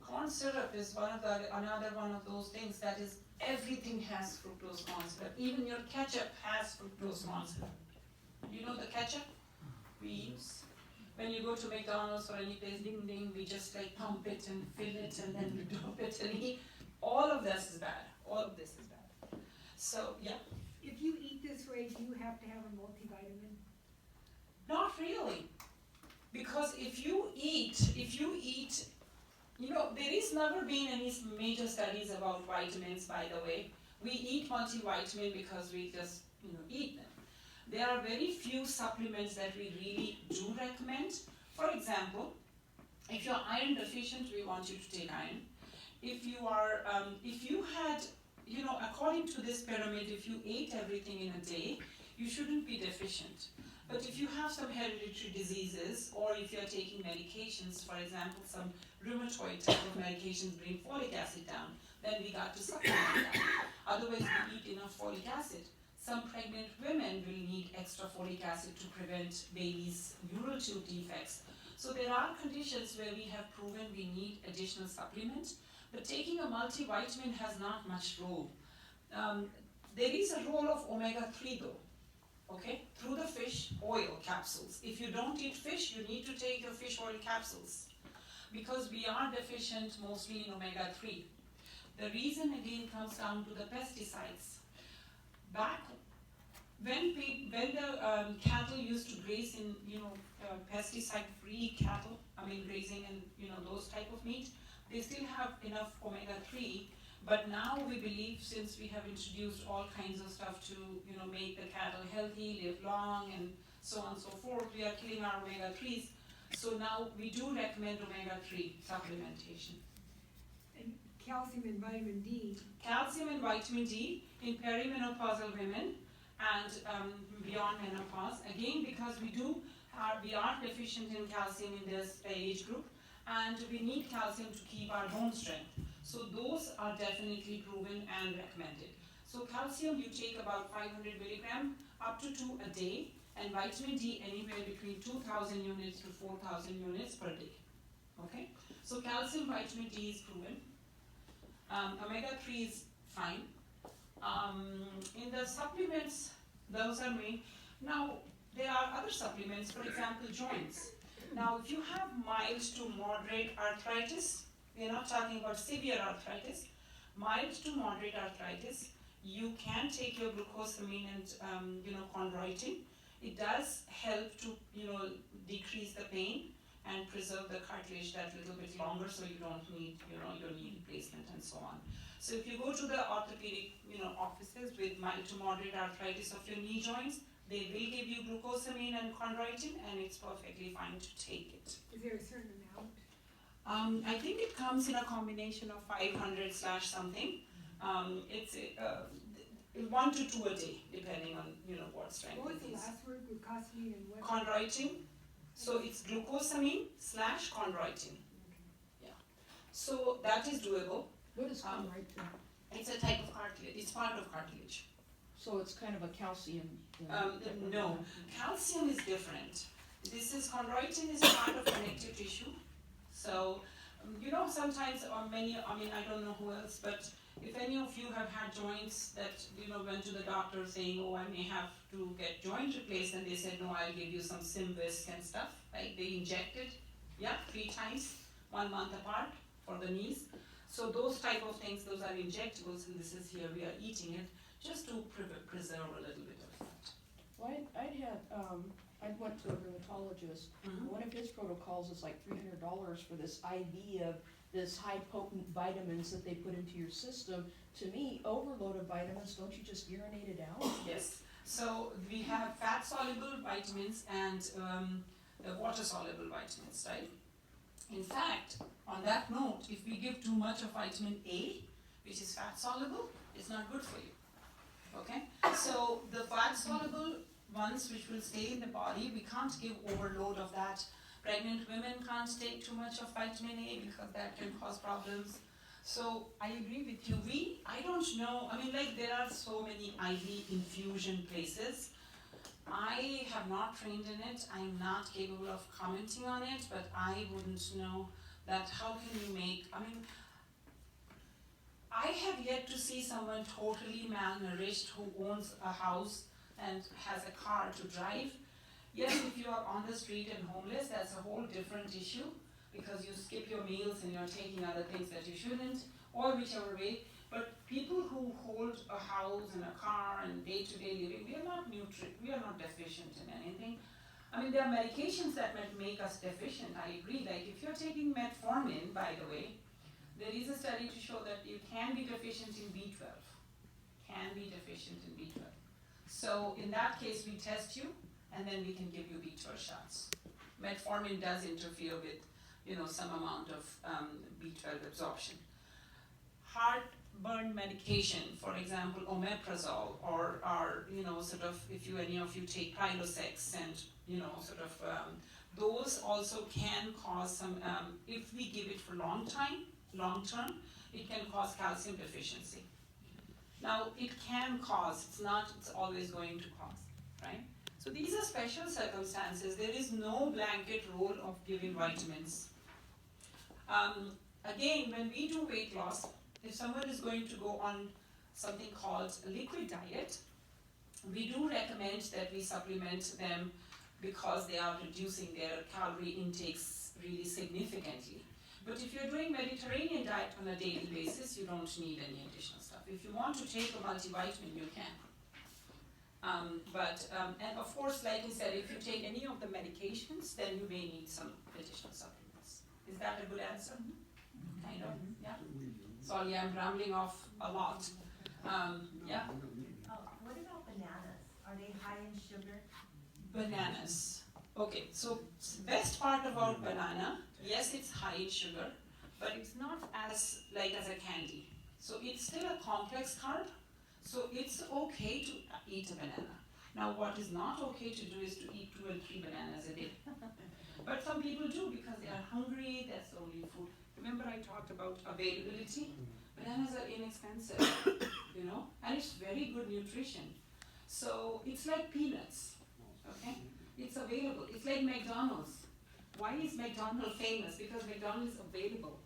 Speaker 1: corn syrup is another one of those things that is, everything has fructose corn syrup. Even your ketchup has fructose corn syrup. You know the ketchup we use? When you go to McDonald's or any place, ding ding, we just like pump it and fill it and then we drop it and eat. All of this is bad. All of this is bad. So yeah.
Speaker 8: If you eat this way, do you have to have a multivitamin?
Speaker 1: Not really. Because if you eat, there is never been any major studies about vitamins, by the way. We eat multivitamin because we just, eat them. There are very few supplements that we really do recommend. For example, if you're iron deficient, we want you to take iron. If you are, if you had, according to this pyramid, if you ate everything in a day, you shouldn't be deficient. But if you have some hereditary diseases, or if you're taking medications, for example, some rheumatoid type of medications bring folic acid down, then we got to supplement that. Otherwise, we eat enough folic acid. Some pregnant women will need extra folic acid to prevent babies' neural tube defects. So there are conditions where we have proven we need additional supplements, but taking a multivitamin has not much role. There is a role of omega-3 though, okay? Through the fish oil capsules. If you don't eat fish, you need to take your fish oil capsules because we are deficient mostly in omega-3. The reason again comes down to the pesticides. Back when the cattle used to graze in, pesticide-free cattle, grazing and, those type of meat, they still have enough omega-3, but now we believe since we have introduced all kinds of stuff to, make the cattle healthy, live long, and so on and so forth, we are killing our omega-3s. So now we do recommend omega-3 supplementation.
Speaker 8: And calcium and vitamin D.
Speaker 1: Calcium and vitamin D in perimenopausal women and beyond menopause, again because we are deficient in calcium in this age group, and we need calcium to keep our bone strength. So those are definitely proven and recommended. So calcium you take about 500 milligram up to 2 a day, and vitamin D anywhere between 2,000 units to 4,000 units per day. Okay? So calcium, vitamin D is proven. Omega-3 is fine. In the supplements, those are main. Now, there are other supplements, for example, joints. Now, if you have mild to moderate arthritis, we are not talking about severe arthritis, mild to moderate arthritis, you can take your glucosamine and, chondroitin. It does help to, decrease the pain and preserve the cartilage that little bit longer so you don't need, your knee replacement and so on. So if you go to the orthopedic, offices with mild to moderate arthritis of your knee joints, they will give you glucosamine and chondroitin, and it's perfectly fine to take it.
Speaker 8: Is there a certain amount?
Speaker 1: I think it comes in a combination of 500 / something. It's 1 to 2 a day, depending on what strength
Speaker 8: What was
Speaker 1: it
Speaker 8: the
Speaker 1: is.
Speaker 8: last word? Glucosamine and what?
Speaker 1: Chondroitin. So it's glucosamine / chondroitin. Yeah. So that is doable.
Speaker 2: What is chondroitin?
Speaker 1: It's a type of cartilage. It's part of cartilage.
Speaker 2: So it's kind of a calcium.
Speaker 1: No, calcium is different. This is chondroitin is part of connective tissue. So, sometimes I don't know who else, but if any of you have had joints that, went to the doctor saying, oh, I may have to get joint replaced, and they said, no, I'll give you some Symvisc and stuff, right? They injected, 3 times, 1 month apart for the knees. So those type of things, those are injectables, and this is here, we are eating it, just to preserve a little bit of that.
Speaker 2: Well, I went to a rheumatologist. One of his protocols is like $300 for this IV of this high potent vitamins that they put into your system. To me, overload of vitamins, don't you just urinate it out?
Speaker 1: Yes. So we have fat soluble vitamins and the water soluble vitamins, right? In fact, on that note, if we give too much of vitamin A, which is fat soluble, it's not good for you. Okay? So the fat soluble ones which will stay in the body, we can't give overload of that. Pregnant women can't take too much of vitamin A because that can cause problems. So I agree with you. I don't know, there are so many IV infusion places. I have not trained in it. I'm not capable of commenting on it, but I wouldn't know that how can you make, I mean, I have yet to see someone totally malnourished who owns a house and has a car to drive. Yes, if you are on the street and homeless, that's a whole different issue because you skip your meals and you're taking other things that you shouldn't, or whichever way. But people who hold a house and a car and day-to-day living, we are not deficient in anything. I mean, there are medications that might make us deficient, I agree. Like if you're taking metformin, by the way, there is a study to show that you can be deficient in B12. Can be deficient in B12. So in that case, we test you, and then we can give you B12 shots. Metformin does interfere with, some amount of B12 absorption. Heartburn medication, for example, omeprazole, or sort of if any of you take Prilosec and those also can cause some. If we give it for long term, it can cause calcium deficiency. Now it can cause. It's always going to cause, right? So these are special circumstances. There is no blanket rule of giving vitamins. Again, when we do weight loss, if someone is going to go on something called a liquid diet, we do recommend that we supplement them because they are reducing their calorie intakes really significantly. But if you're doing Mediterranean diet on a daily basis, you don't need any additional stuff. If you want to take a multivitamin, you can. And of course, like I said, if you take any of the medications, then you may need some additional supplements. Is that a good answer? Kind of, yeah? Sorry, I'm rambling off a lot. Yeah?
Speaker 3: What about bananas? Are they high in sugar?
Speaker 1: Bananas. Okay, so best part about banana, yes, it's high in sugar, but it's not as a candy. So it's still a complex carb, so it's okay to eat a banana. Now what is not okay to do is to eat 2 and 3 bananas a day. But some people do because they are hungry, that's the only food. Remember I talked about availability? Bananas are inexpensive, and it's very good nutrition. So it's like peanuts, okay? It's available. It's like McDonald's. Why is McDonald's famous? Because McDonald's is available.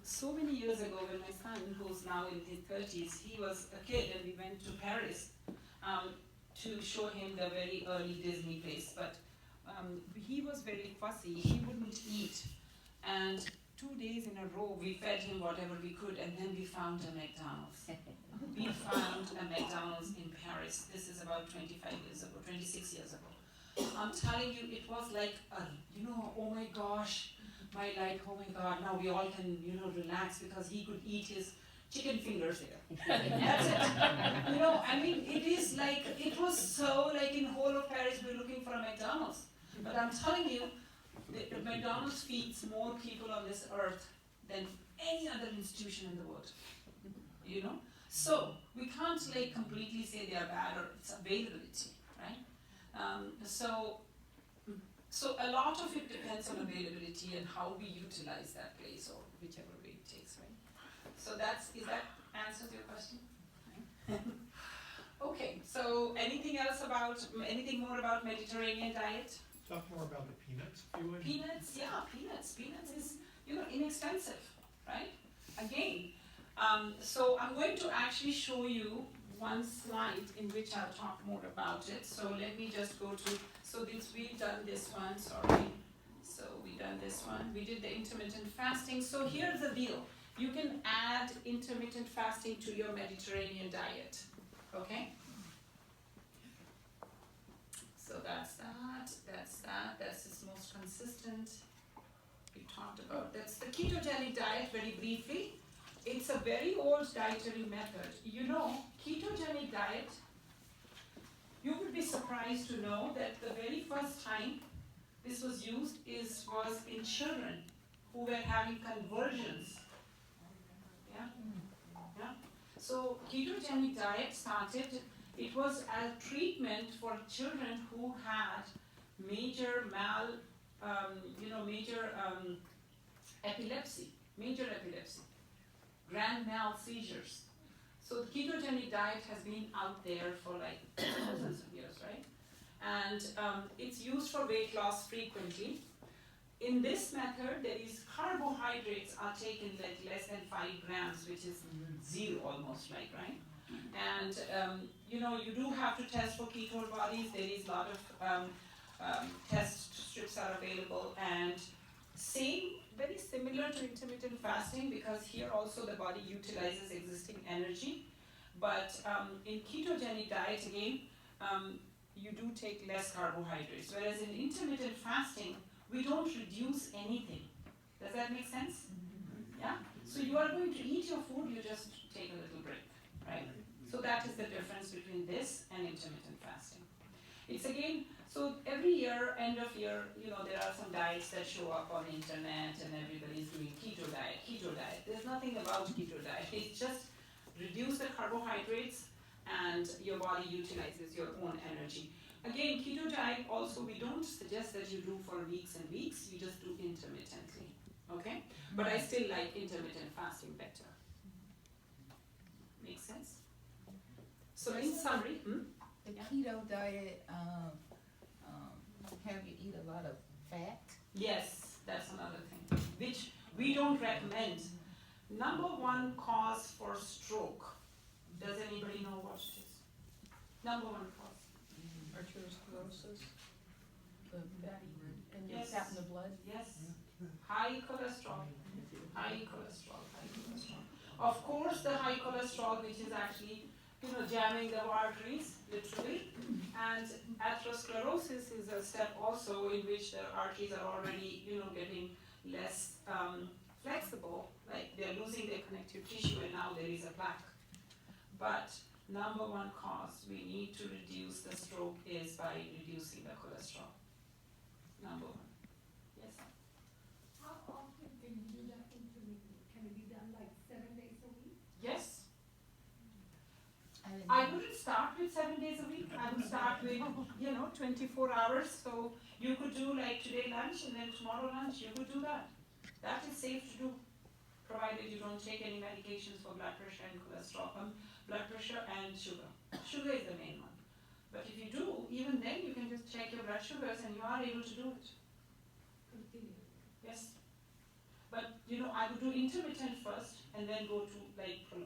Speaker 1: So many years ago when my son, who's now in his 30s, he was a kid and we went to Paris to show him the very early Disney place. But he was very fussy. He wouldn't eat. And 2 days in a row, we fed him whatever we could, and then we found a McDonald's. We found a McDonald's in Paris. This is about 26 years ago. I'm telling you, it was like, oh my gosh, oh my God, now we all can, relax because he could eat his chicken fingers there. That's it. It was so in whole of Paris, we're looking for a McDonald's. But I'm telling you, the McDonald's feeds more people on this earth than any other institution in the world. So we can't completely say they are bad or it's availability, right? So a lot of it depends on availability and how we utilize that place or whichever way it takes, right? So is that answers your question? Right? Okay, so anything more about Mediterranean diet?
Speaker 9: Talk more about the peanuts, if you would.
Speaker 1: Peanuts, yeah, peanuts. Peanuts is, inexpensive, right? Again, so I'm going to actually show you one slide in which I'll talk more about it. So let me just go to, we've done this one, sorry. So we've done this one. We did the intermittent fasting. So here's the deal. You can add intermittent fasting to your Mediterranean diet, okay? So that's its most consistent. We talked about, that's the ketogenic diet very briefly. It's a very old dietary method. Ketogenic diet, you would be surprised to know that the very first time this was used was in children who were having conversions. Yeah? So ketogenic diet started, it was a treatment for children who had major epilepsy, grand mal seizures. So the ketogenic diet has been out there for thousands of years, right? And it's used for weight loss frequently. in this method, there is carbohydrates are taken like less than 5 grams, which is zero almost like, right? And you do have to test for ketone bodies. There is a lot of test strips are available, and very similar to intermittent fasting, because here also the body utilizes existing energy. But in ketogenic diet again, you do take less carbohydrates, whereas in intermittent fasting, we don't reduce anything. Does that make sense? Yeah? So you are going to eat your food, you just take a little break, right? So that is the difference between this and intermittent fasting. It's again, so every year, end of year, there are some diets that show up on the internet and everybody's doing keto diet. There's nothing about keto diet. It's just reduce the carbohydrates and your body utilizes your own energy. Again, keto diet also, we don't suggest that you do for weeks and weeks, you just do intermittently, okay? But I still like intermittent fasting better. Make sense? So in summary,
Speaker 10: The keto diet, have you eat a lot of fat?
Speaker 1: yes, that's another thing, which we don't recommend. Number one cause for stroke. Does anybody know what it is? Number one cause.
Speaker 2: Arteriosclerosis, the fatty, and your
Speaker 1: Yes.
Speaker 2: fat in the blood.
Speaker 1: Yes. High cholesterol. Of course, the high cholesterol, which is actually, jamming the arteries, literally. And atherosclerosis is a step also in which the arteries are already, getting less flexible, like they're losing their connective tissue and now there is a plaque. But number one cause we need to reduce the stroke is by reducing the cholesterol. Number one. Yes.
Speaker 8: How often can you do that intermittent? Can it be done like 7 days a week?
Speaker 1: Yes.
Speaker 10: I didn't
Speaker 1: I
Speaker 10: know.
Speaker 1: wouldn't start with 7 days a week. I would start with, 24 hours. So you could do like today lunch and then tomorrow lunch. You could do that. That is safe to do, provided you don't take any medications for blood pressure and cholesterol, blood pressure and sugar. Sugar is the main one. But if you do, even then you can just check your blood sugars and you are able to do it.
Speaker 8: Continue.
Speaker 1: Yes. But I would do intermittent first and then go to like 2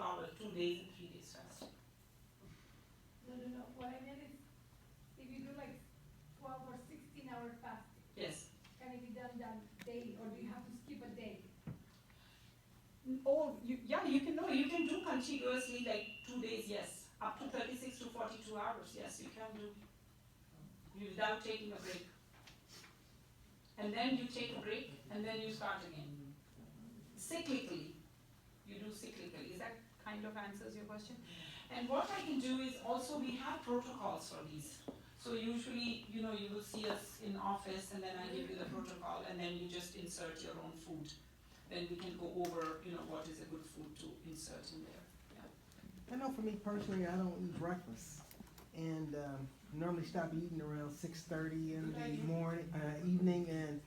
Speaker 1: hours, 2 days and 3 days fasting.
Speaker 8: No. What I meant is, if you do like 12 or 16-hour fasting,
Speaker 1: Yes.
Speaker 8: can it be done daily, or do you have to skip a day?
Speaker 1: Oh, you can do contiguously like 2 days, yes. Up to 36 to 42 hours, yes, you can do. Without taking a break. And then you take a break, and then you start again. Cyclically. You do cyclically. Is that kind of answers your question? And what I can do is also we have protocols for these. So usually, you will see us in office and then I give you the protocol and then you just insert your own food. Then we can go over, what is a good food to insert in there. Yeah.
Speaker 5: I know for me personally, I don't eat breakfast, and normally stop eating around 6:30 in the morning, evening, and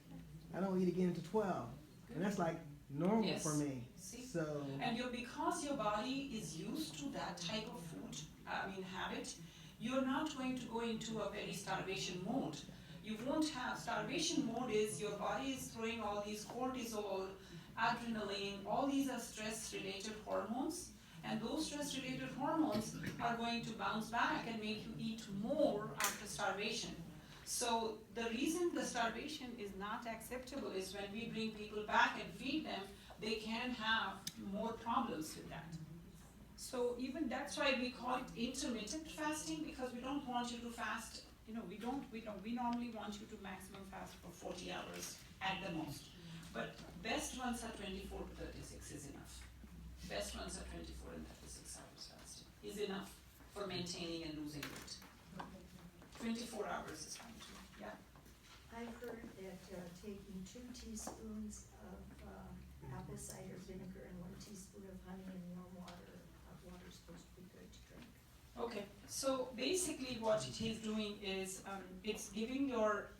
Speaker 5: I don't eat again until 12, and that's like normal
Speaker 1: Yes.
Speaker 5: for me.
Speaker 1: See?
Speaker 5: So
Speaker 1: And because your body is used to that type of food, habit, you're not going to go into a very starvation mode. You won't have, starvation mode is your body is throwing all these cortisol, adrenaline, all these are stress-related hormones, and those stress-related hormones are going to bounce back and make you eat more after starvation. So the reason the starvation is not acceptable is when we bring people back and feed them, they can have more problems with that. So even that's why we call it intermittent fasting, because we don't want you to fast, we normally want you to maximum fast for 40 hours at the most. But best ones are 24 to 36 is enough. Best ones are 24 and 36 hours fasting is enough for maintaining and losing weight. 24 hours is fine too, yeah.
Speaker 11: I've heard that taking 2 teaspoons of apple cider vinegar and 1 teaspoon of honey and warm water, hot water is supposed to be good to drink.
Speaker 1: Okay, so basically what it is doing is it's giving your,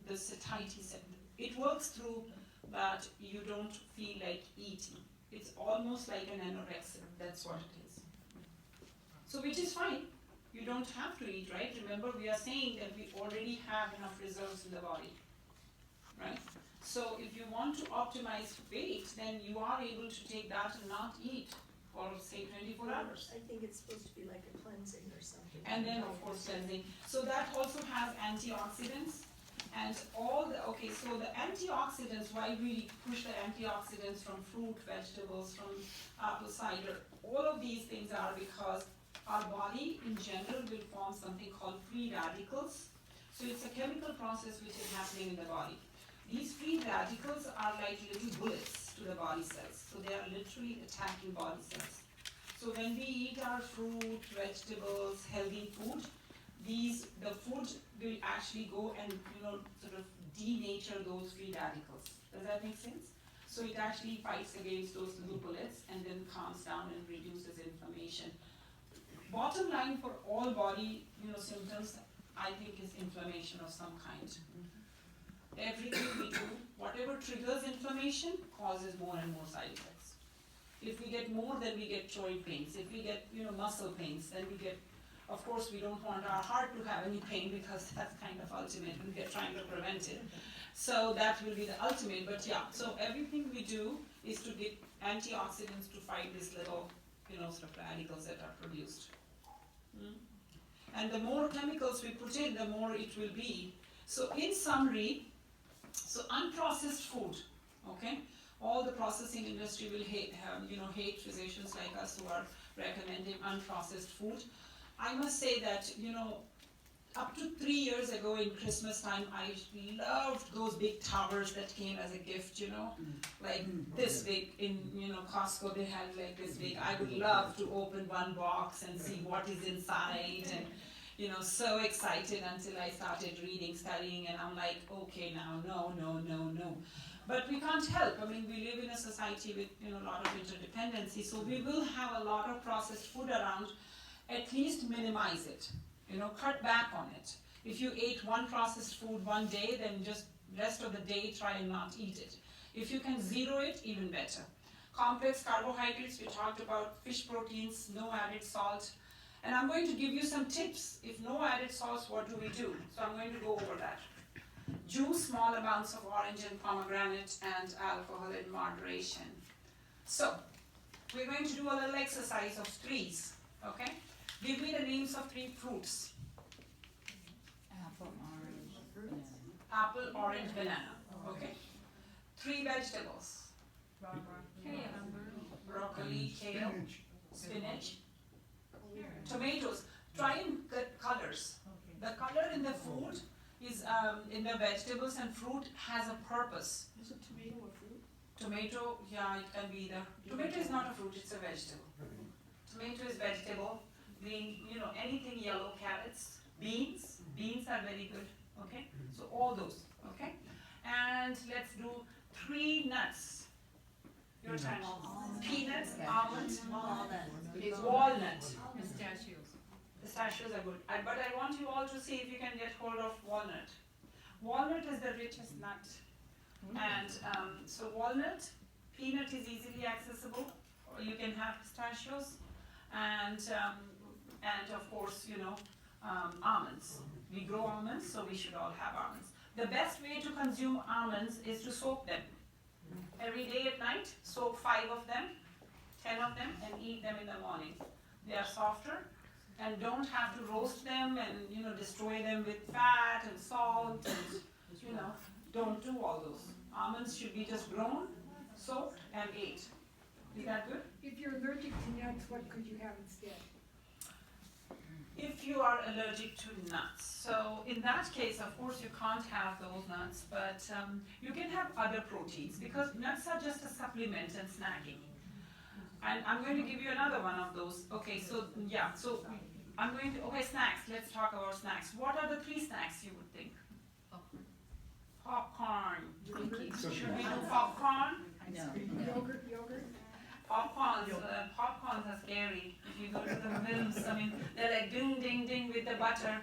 Speaker 1: the satiety. It works through that you don't feel like eating. It's almost like an anorexia, that's what it is. So which is fine. You don't have to eat, right? Remember, we are saying that we already have enough reserves in the body, right? So if you want to optimize weight, then you are able to take that and not eat for say 24 hours.
Speaker 11: I think it's supposed to be like a cleansing or something.
Speaker 1: And then of course cleansing. So that also has antioxidants and all the, okay, so the antioxidants, why we push the antioxidants from fruit, vegetables, from apple cider, all of these things are because our body in general will form something called free radicals. So it's a chemical process which is happening in the body. These free radicals are like little bullets to the body cells. So they are literally attacking body cells. So when we eat our fruit, vegetables, healthy food, the food will actually go and sort of denature those free radicals. Does that make sense? So it actually fights against those little bullets and then calms down and reduces inflammation. Bottom line for all body symptoms, I think, is inflammation of some kind. Everything we do, whatever triggers inflammation, causes more and more side effects. If we get more, then we get joint pains. If we get muscle pains, then we get, of course, we don't want our heart to have any pain because that's kind of ultimate and we are trying to prevent it. So that will be the ultimate, but yeah, so everything we do is to get antioxidants to fight these little, sort of radicals that are produced. And the more chemicals we put in, the more it will be. So in summary, so unprocessed food, okay? All the processing industry will hate physicians like us who are recommending unprocessed food. I must say that, up to 3 years ago in Christmas time, I loved those big towers that came as a gift, like this big in, Costco, they had like this big. I would love to open one box and see what is inside and, so excited until I started reading, studying, and I'm like, okay, now, no. But we can't help. I mean, we live in a society with, a lot of interdependency, so we will have a lot of processed food around. At least minimize it. Cut back on it. If you ate one processed food one day, then just rest of the day try and not eat it. If you can zero it, even better. Complex carbohydrates, we talked about fish proteins, no added salt. And I'm going to give you some tips. If no added salts, what do we do? So I'm going to go over that. Juice small amounts of orange and pomegranate and alcohol in moderation. So we're going to do a little exercise of threes, okay? Give me the names of 3 fruits.
Speaker 7: Apple, orange, banana.
Speaker 1: Apple, orange, banana. Okay. 3 vegetables. Broccoli, kale, spinach. Tomatoes. Try and get colors. The color in the food is in the vegetables and fruit has a purpose.
Speaker 2: Is a tomato a fruit?
Speaker 1: Tomato, yeah, it can be either. Tomato is not a fruit, it's a vegetable. Tomato is vegetable. Green, anything yellow, carrots, beans. Beans are very good, okay? So all those, okay? And let's do 3 nuts. Your time. Peanuts, almonds, walnut.
Speaker 6: Pistachios.
Speaker 1: Pistachios are good. But I want you all to see if you can get hold of walnut. Walnut is the richest nut. And so walnut, peanut is easily accessible. Or you can have pistachios. And of course, almonds. We grow almonds, so we should all have almonds. The best way to consume almonds is to soak them. Every day at night, soak 5 of them, 10 of them, and eat them in the morning. They are softer, and don't have to roast them and destroy them with fat and salt and don't do all those. Almonds should be just grown, soaked, and ate. Is that good?
Speaker 8: If you're allergic to nuts, what could you have instead?
Speaker 1: If you are allergic to nuts, so in that case, of course, you can't have those nuts, but you can have other proteins because nuts are just a supplement and snacking. And I'm going to give you another one of those. Okay, so yeah, so I'm going to, snacks. Let's talk about snacks. What are the 3 snacks you would think? Popcorn. Should we do popcorn?
Speaker 7: No.
Speaker 8: Yogurt?
Speaker 1: Popcorns are scary. If you go to the films, they're like ding, ding, ding with the butter.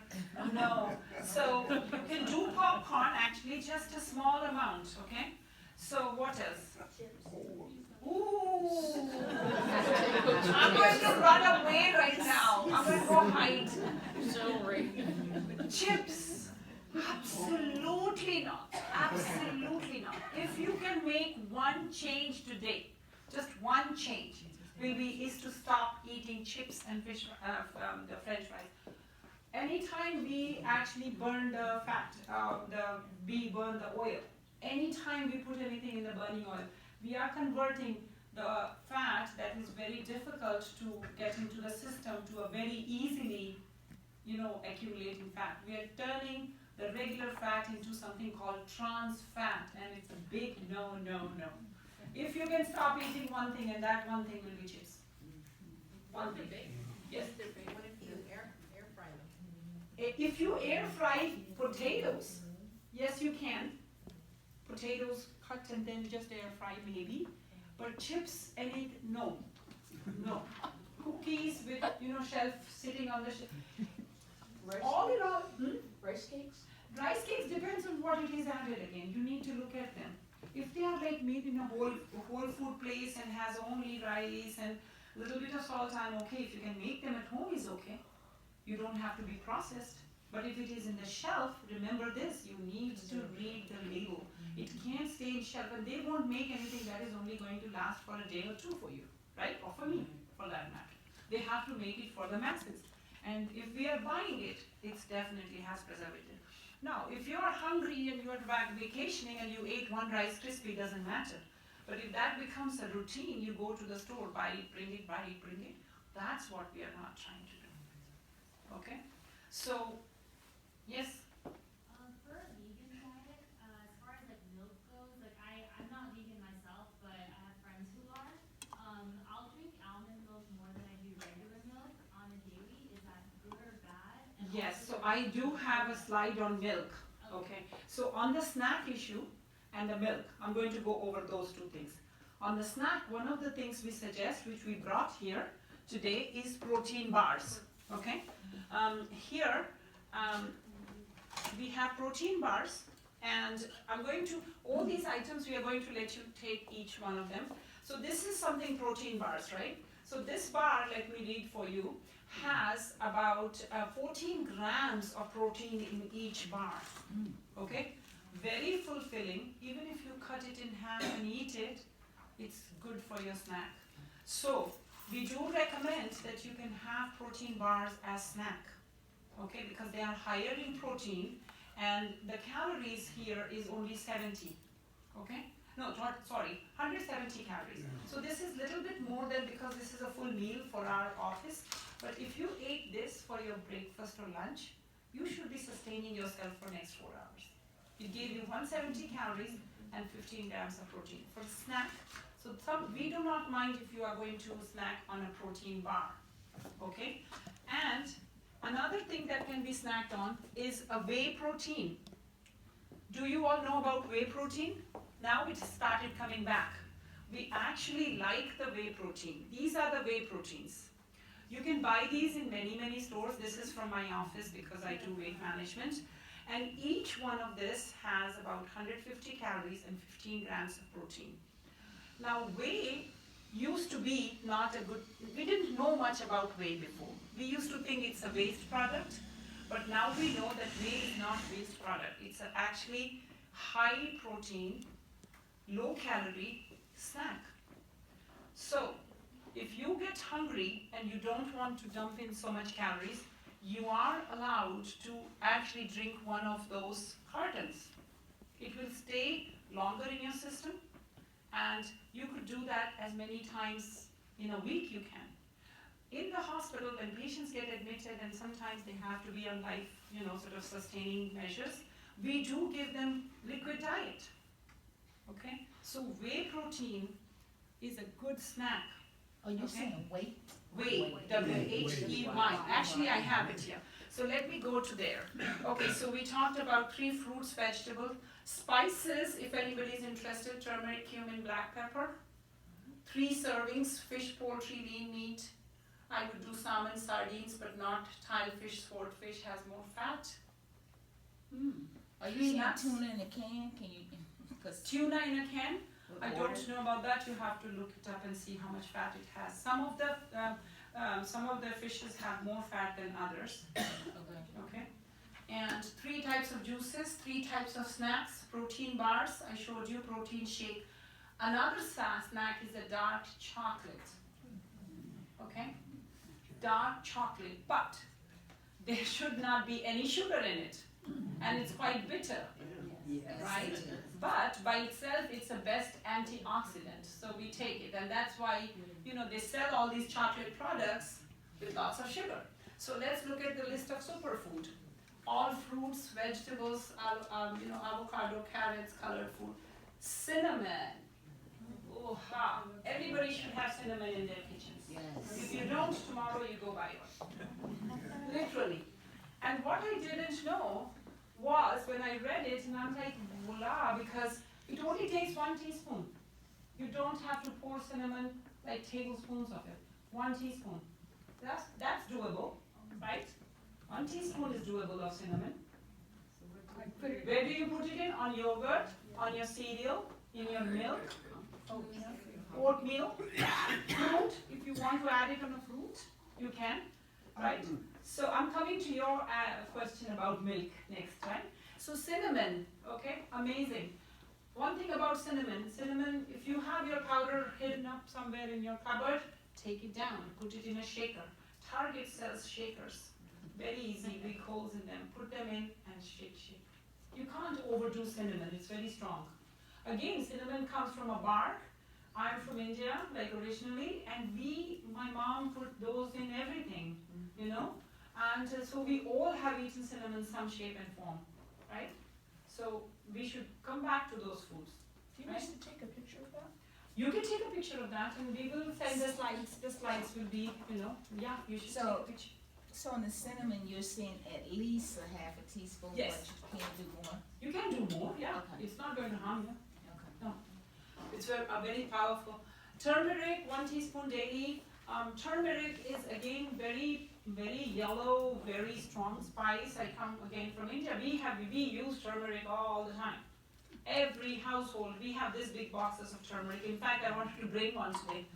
Speaker 1: No. So you can do popcorn, actually, just a small amount, okay? So what else? Ooh. I'm going to run away right now. I'm going to go hide.
Speaker 7: Celery.
Speaker 1: Chips. Absolutely not. Absolutely not. one change today, just one change, is to stop eating chips and fish, the French fries. Anytime we actually burn the fat, we burn the oil. Anytime we put anything in the burning oil, we are converting the fat that is very difficult to get into the system to a very easily, accumulating fat. We are turning the regular fat into something called trans fat, and it's a big no, no, no. If you can stop eating one thing, and that one thing will be chips. One thing. Yes.
Speaker 4: What if you air fry them?
Speaker 1: If you air fry potatoes, yes you can. Potatoes cut and then just air fry maybe. But chips, no. No. Cookies with, shelf sitting on the shelf. All in all,
Speaker 2: Rice cakes?
Speaker 1: rice cakes depends on what it is added again. You need to look at them. If they are like made in a whole food place and has only rice and a little bit of salt, I'm okay. If you can make them at home, is okay. You don't have to be processed. But if it is in the shelf, remember this, you need to read the label. It can't stay in shelf, and they won't make anything that is only going to last for a day or two for you, right? Or for me, for that matter. They have to make it for the masses. And if we are buying it, it definitely has preservative. Now, if you are hungry and you are vacationing and you ate one Rice Krispie, doesn't matter. But if that becomes a routine, you go to the store, buy it, bring it, buy it, bring it. That's what we are not trying to do. Okay? So, yes?
Speaker 3: For a vegan diet, as far as like milk goes, like I'm not vegan myself, but I have friends who are. I'll drink almond milk more than I do regular milk on a daily. Is that good or bad? And
Speaker 1: Yes,
Speaker 3: also,
Speaker 1: so I do have a slide on milk, okay? So on the snack issue and the milk, I'm going to go over those two things. On the snack, one of the things we suggest, which we brought here today, is protein bars, okay? Here, we have protein bars, and all these items, we are going to let you take each one of them. So this is something protein bars, right? So this bar, let me read for you, has about 14 grams of protein in each bar, okay? Very fulfilling. Even if you cut it in half and eat it, it's good for your snack. So we do recommend that you can have protein bars as snack, okay? Because they are higher in protein, and the calories here is only 70, okay? No, sorry, 170 calories. So this is a little bit more than, because this is a full meal for our office. But if you ate this for your breakfast or lunch, you should be sustaining yourself for next 4 hours. It gave you 170 calories and 15 grams of protein. For snack, so we do not mind if you are going to snack on a protein bar, okay? And another thing that can be snacked on is a whey protein. Do you all know about whey protein? Now it started coming back. We actually like the whey protein. These are the whey proteins. You can buy these in many, many stores. This is from my office because I do weight management. And each one of this has about 150 calories and 15 grams of protein. Now whey used to be not a good, we didn't know much about whey before. We used to think it's a waste product, but now we know that whey is not waste product. It's actually high protein, low calorie snack. So if you get hungry and you don't want to dump in so much calories, you are allowed to actually drink one of those cartons. It will stay longer in your system, and you could do that as many times in a week you can. In the hospital, when patients get admitted and sometimes they have to be on life, sort of sustaining measures, we do give them liquid diet, okay? So whey protein is a good snack.
Speaker 10: Oh, you're saying weight?
Speaker 1: Whey, W-H-E-Y. Actually, I have it here. So let me go to there. Okay, so we talked about 3 fruits, vegetables, spices, if anybody is interested, turmeric, cumin, black pepper. 3 servings, fish, poultry, lean meat. I would do salmon, sardines, but not tilefish, swordfish has more fat.
Speaker 10: Are you
Speaker 1: 3
Speaker 10: saying
Speaker 1: nuts.
Speaker 10: tuna in a can? Can you, cause
Speaker 1: Tuna in a can. I don't know about that. You have to look it up and see how much fat it has. Some of the fishes have more fat than others. Okay. And 3 types of juices, 3 types of snacks, protein bars. I showed you protein shake. Another snack is a dark chocolate. Okay? Dark chocolate, but there should not be any sugar in it. And it's quite bitter, right? But by itself, it's the best antioxidant. So we take it, and that's why, they sell all these chocolate products with lots of sugar. So let's look at the list of superfood. All fruits, vegetables, avocado, carrots, colored food. Cinnamon. Oh, everybody should have cinnamon in their kitchens.
Speaker 10: Yes.
Speaker 1: If you don't, tomorrow you go buy one. Literally. And what I didn't know was when I read it, and I'm like, voila, because it only takes 1 teaspoon. You don't have to pour cinnamon like tablespoons of it. 1 teaspoon. That's doable, right? 1 teaspoon is doable of cinnamon. Where do you put it in? On yogurt, on your cereal, in your milk, oatmeal, fruit. If you want to add it on a fruit, you can, right? So I'm coming to your question about milk next time. So cinnamon, okay, amazing. One thing about cinnamon, if you have your powder hidden up somewhere in your cupboard, take it down, put it in a shaker. Target sells shakers. Very easy, big holes in them. Put them in and shake. You can't overdo cinnamon, it's very strong. Again, cinnamon comes from a bark. I'm from India, like originally, and my mom put those in everything, And so we all have eaten cinnamon some shape and form, right? So we should come back to those foods.
Speaker 2: Do you want to take a picture of that?
Speaker 1: You can take a picture of that, and we will send the slides. The slides will be, you should take a picture.
Speaker 10: So on the cinnamon, you're saying at least a half a teaspoon,
Speaker 1: Yes.
Speaker 10: but you can't do more?
Speaker 1: You can do more, yeah.
Speaker 10: Okay.
Speaker 1: It's not going to harm you.
Speaker 10: Okay.
Speaker 1: No. It's very powerful. Turmeric, 1 teaspoon daily. Turmeric is again very, very yellow, very strong spice. I come again from India. We use turmeric all the time. Every household, we have these big boxes of turmeric. In fact, I wanted to bring one today.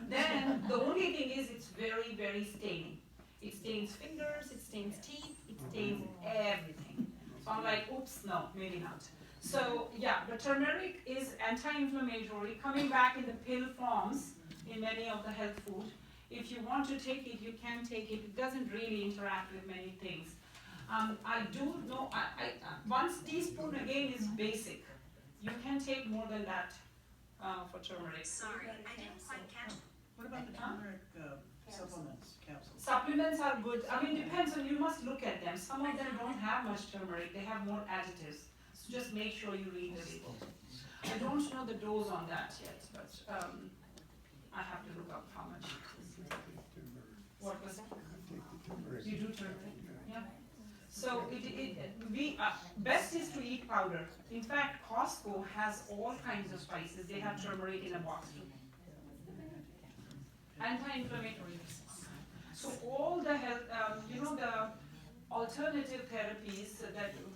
Speaker 1: Then the only thing is it's very, very staining. It stains fingers, it stains teeth, it stains everything. So I'm like, oops, no, maybe not. So yeah, the turmeric is anti-inflammatory, coming back in the pill forms in many of the health food. If you want to take it, you can take it. It doesn't really interact with many things. I do know, 1 teaspoon again is basic. You can take more than that for turmeric.
Speaker 11: Sorry, I didn't quite catch.
Speaker 5: What about the turmeric supplements, capsules?
Speaker 1: Supplements are good. I mean, depends on, you must look at them. Some of them don't have much turmeric. They have more additives. So just make sure you read the label. I don't know the dose on that yet, but I have to look up how much. What was that? You do turmeric? Yeah. So best is to eat powder. In fact, Costco has all kinds of spices. They have turmeric in a box too. Anti-inflammatory. So all the health, the alternative therapies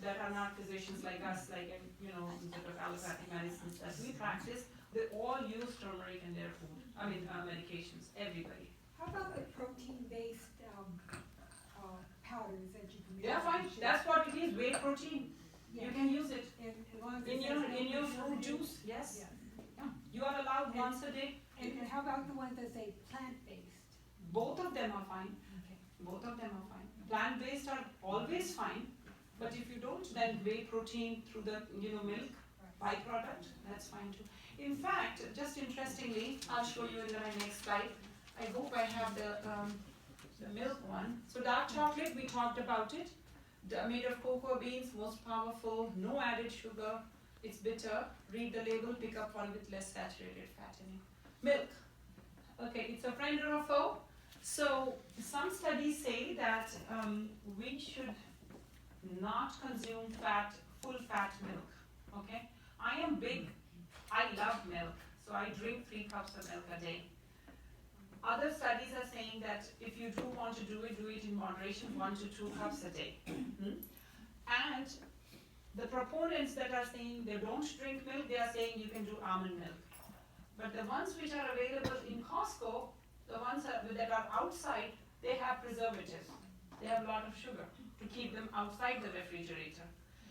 Speaker 1: that are not physicians like us, like sort of allopathic medicines that we practice, they all use turmeric in their food. Medications. Everybody.
Speaker 8: How about the protein-based powders that you can make?
Speaker 1: Yeah, fine. That's what it is. Whey protein.
Speaker 8: Yeah.
Speaker 1: You can use it
Speaker 8: As long as it
Speaker 1: in
Speaker 8: says
Speaker 1: your
Speaker 8: no
Speaker 1: fruit
Speaker 8: preservatives.
Speaker 1: juice. Yes.
Speaker 8: Yes.
Speaker 1: Yeah. You are allowed once a day.
Speaker 8: And how about the ones that say plant-based?
Speaker 1: Both of them are fine.
Speaker 8: Okay.
Speaker 1: Both of them are fine. Plant-based are always fine, but if you don't, then whey protein through the milk byproduct, that's fine too. In fact, just interestingly, I'll show you in my next slide. I hope I have the milk one. So dark chocolate, we talked about it. Made of cocoa beans, most powerful, no added sugar. It's bitter. Read the label, pick up one with less saturated fat in it. Milk. Okay, it's a friend or a foe. So some studies say that we should not consume full fat milk. Okay, I love milk, so I drink 3 cups of milk a day. Other studies are saying that if you do want to do it in moderation, 1 to 2 cups a day. And the proponents that are saying they don't drink milk, they are saying you can do almond milk. But the ones which are available in Costco, the ones that are outside, they have preservatives. They have a lot of sugar to keep them outside the refrigerator.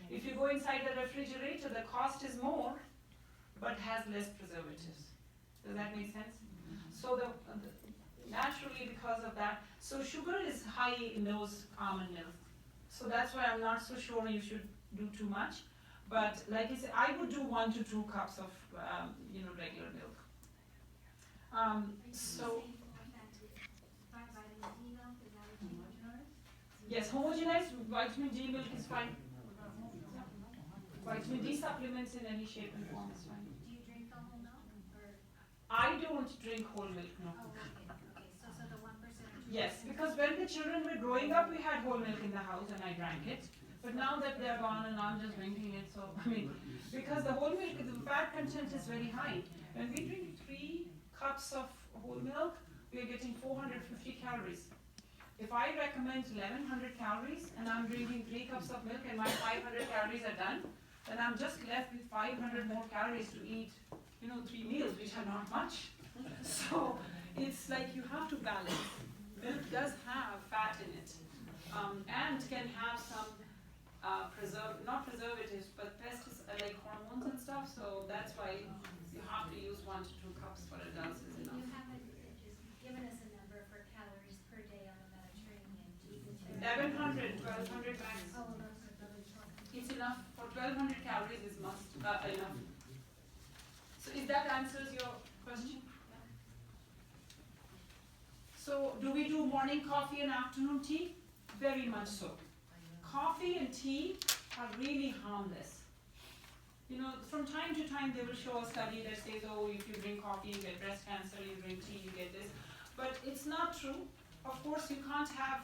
Speaker 1: If you go inside the refrigerator, the cost is more, but but has less preservatives. Does that make sense? So naturally because of that, so sugar is high in those almond milk. So that's why I'm not so sure you should do too much. But like I said, I would do 1 to 2 cups of regular milk. So yes, homogenized vitamin D milk is fine. Vitamin D supplements in any shape and form is fine.
Speaker 3: Do you drink the whole milk, or?
Speaker 1: I don't drink whole milk, no.
Speaker 3: Oh, okay, so the 1% or 2%?
Speaker 1: Yes, because when the children were growing up, we had whole milk in the house and I drank it. But now that they're gone and I'm just drinking it, so, because the whole milk, the fat content is very high. When we drink 3 cups of whole milk, we are getting 450 calories. If I recommend 1100 calories and I'm drinking 3 cups of milk and my 500 calories are done, then I'm just left with 500 more calories to eat, 3 meals, which are not much. So it's like you have to balance. Milk does have fat in it, and can have some not preservatives, but pesticides like hormones and stuff. So that's why you have to use 1 to 2 cups for adults is enough.
Speaker 3: You haven't given us a number for calories per day on the Mediterranean. Do you consider?
Speaker 1: 1100, 1200 max.
Speaker 3: Oh, well, that's really short.
Speaker 1: It's enough. For 1200 calories is enough. So if that answers your question? So do we do morning coffee and afternoon tea? Very much so. Coffee and tea are really harmless. From time to time they will show a study that says, oh, if you drink coffee, you get breast cancer, you drink tea, you get this. But it's not true. Of course, you can't have,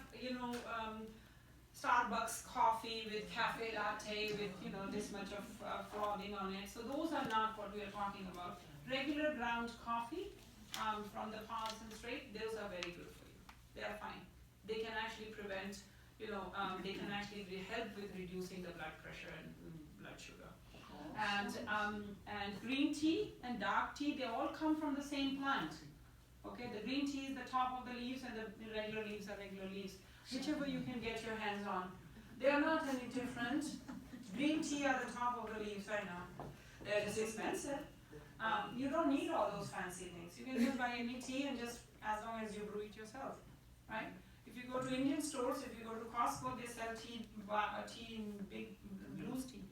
Speaker 1: Starbucks coffee with cafe latte with, this much of frothin on it. So those are not what we are talking about. Regular ground coffee from the farms and straight, those are very good for you. They are fine. They can actually prevent, they can actually help with reducing the blood pressure and blood sugar. And green tea and dark tea, they all come from the same plant. Okay, the green tea is the top of the leaves and the regular leaves are regular leaves. Whichever you can get your hands on. They are not any different. Green tea are the top of the leaves right now. They're just expensive. You don't need all those fancy things. You can just buy any tea and just, as long as you brew it yourself, right? If you go to Indian stores, if you go to Costco, they sell tea in big loose tea.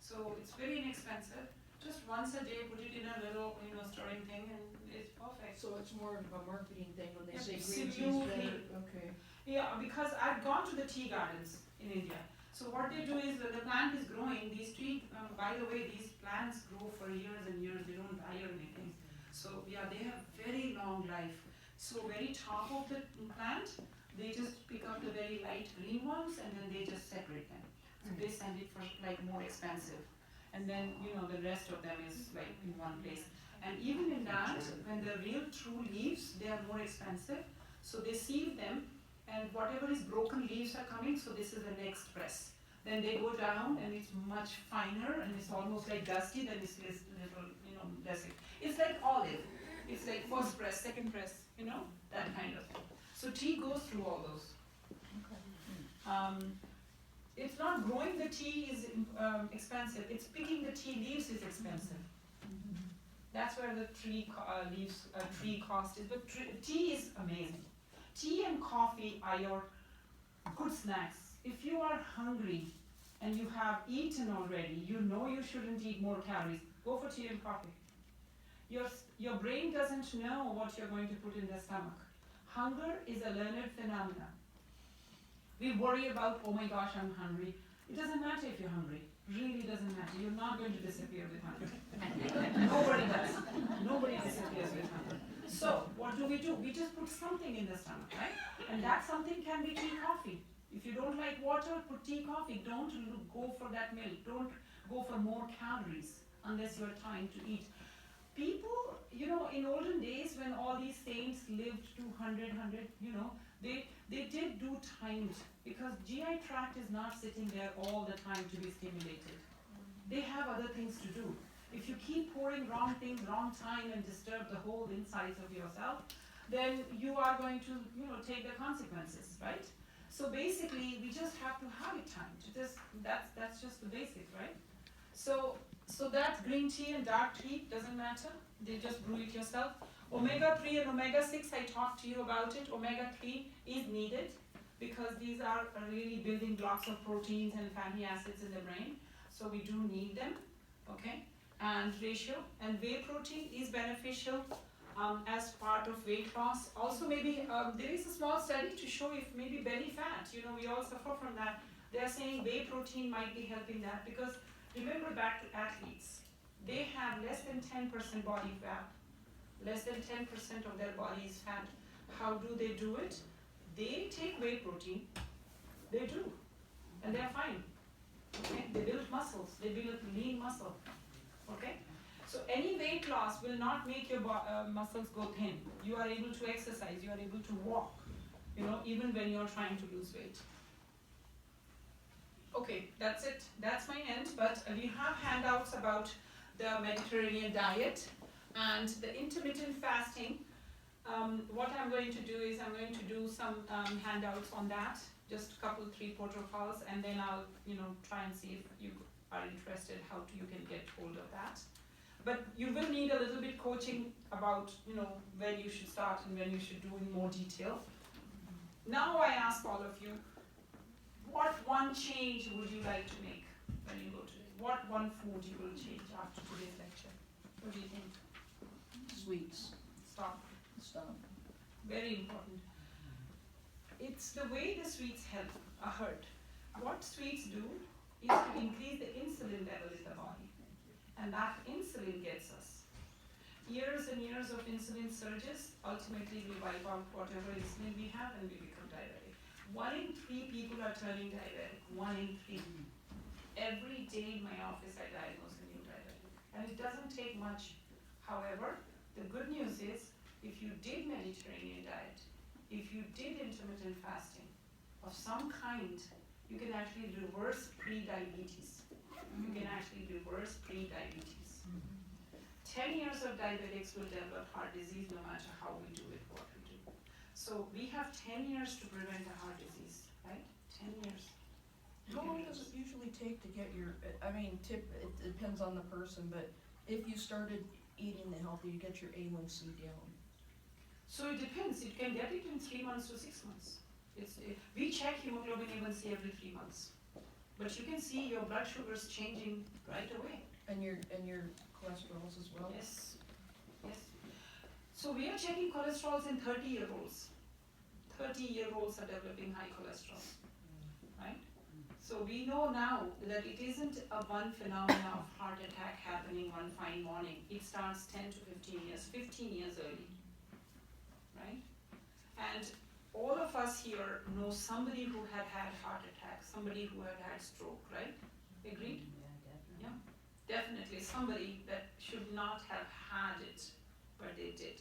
Speaker 1: So it's very inexpensive. Just once a day, put it in a little, stirring thing, and it's perfect.
Speaker 2: So it's more of a marketing thing when they say green tea's
Speaker 1: Absolutely.
Speaker 2: better, okay.
Speaker 1: Yeah, because I've gone to the tea gardens in India. So what they do is the plant is growing. These tree, by the way, these plants grow for years and years. They don't die or anything. So yeah, they have very long life. So very top of the plant, they just pick up the very light green ones and then they just separate them. So they send it for like more expensive. And then, the rest of them is like in one place. And even in that, when the real true leaves, they are more expensive. So they sieve them, and whatever is broken leaves are coming, so this is the next press. Then they go down and it's much finer and it's almost like dusty, then it's this little, dusty. It's like olive. It's like first press, second press, that kind of thing. So tea goes through all those. It's not growing the tea is expensive, it's picking the tea leaves is expensive. That's where the tree cost is, but tea is amazing. Tea and coffee are your good snacks. If you are hungry and you have eaten already, you shouldn't eat more calories, go for tea and coffee. Your brain doesn't know what you're going to put in the stomach. Hunger is a learned phenomenon. We worry about, oh my gosh, I'm hungry. It doesn't matter if you're hungry. Really doesn't matter. You're not going to disappear with hunger. Nobody does. Nobody disappears with hunger. So what do? We just put something in the stomach, right? And that something can be tea, coffee. If you don't like water, put tea, coffee. Don't go for that milk. Don't go for more calories unless you're trying to eat. People, in olden days when all these saints lived 200, they did do timed, because GI tract is not sitting there all the time to be stimulated. They have other things to do. If you keep pouring wrong things, wrong time, and disturb the whole insides of yourself, then you are going to, take the consequences, right? So basically, we just have to have it timed. That's just the basics, right? So So that green tea and dark tea doesn't matter. They just brew it yourself. Omega-3 and omega-6, I talked to you about it. Omega-3 is needed because these are really building blocks of proteins and fatty acids in the brain. So we do need them, okay? And ratio, and whey protein is beneficial as part of weight loss. Also maybe there is a small study to show if maybe belly fat, we all suffer from that. They are saying whey protein might be helping that because remember back to athletes, they have less than 10% body fat. Less than 10% of their body is fat. How do they do it? They take whey protein, they do, and they're fine. Okay? They build muscles, they build lean muscle. Okay? So any weight loss will not make your muscles go thin. You are able to exercise, you are able to walk, even when you're trying to lose weight. Okay, that's it. That's my end. But we have handouts about the Mediterranean diet and the intermittent fasting. What I'm going to do is I'm going to do some handouts on that, just a couple, 3 protocols, and then I'll try and see if you are interested how you can get hold of that. But you will need a little bit coaching about when you should start and when you should do in more detail. Now I ask all of you, what one change would you like to make when you go today? What one food you will change after today's lecture? What do you think?
Speaker 2: Sweets.
Speaker 1: Stop.
Speaker 2: Stop.
Speaker 1: Very important. It's the way the sweets help a hurt. What sweets do is to increase the insulin level in the body. And that insulin gets us. Years and years of insulin surges, ultimately we wipe out whatever insulin we have and we become diabetic. 1 in 3 people are turning diabetic. 1 in 3. Every day in my office I diagnose a new diabetic. And it doesn't take much. However, the good news is, if you did Mediterranean diet, if you did intermittent fasting of some kind, you can actually reverse pre-diabetes. You can actually reverse pre-diabetes. 10 years of diabetics will develop heart disease no matter how we do it, what we do. So we have 10 years to prevent a heart disease, right? 10 years.
Speaker 2: How long does it usually take to get your, it depends on the person, but if you started eating the healthy, you get your A1C down?
Speaker 1: So it depends. You can get it in 3 months to 6 months. We check hemoglobin A1C every 3 months. But you can see your blood sugars changing right away.
Speaker 2: And your cholesterols as well?
Speaker 1: Yes. Yes. So we are checking cholesterols in 30-year-olds. 30-year-olds are developing high cholesterol. Right? So we know now that it isn't a one phenomenon of heart attack happening one fine morning. It starts 10 to 15 years, 15 years early. Right? And all of us here know somebody who had heart attack, somebody who had stroke, right? Agreed?
Speaker 7: Yeah, definitely.
Speaker 1: Yeah, definitely somebody that should not have had it, but they did.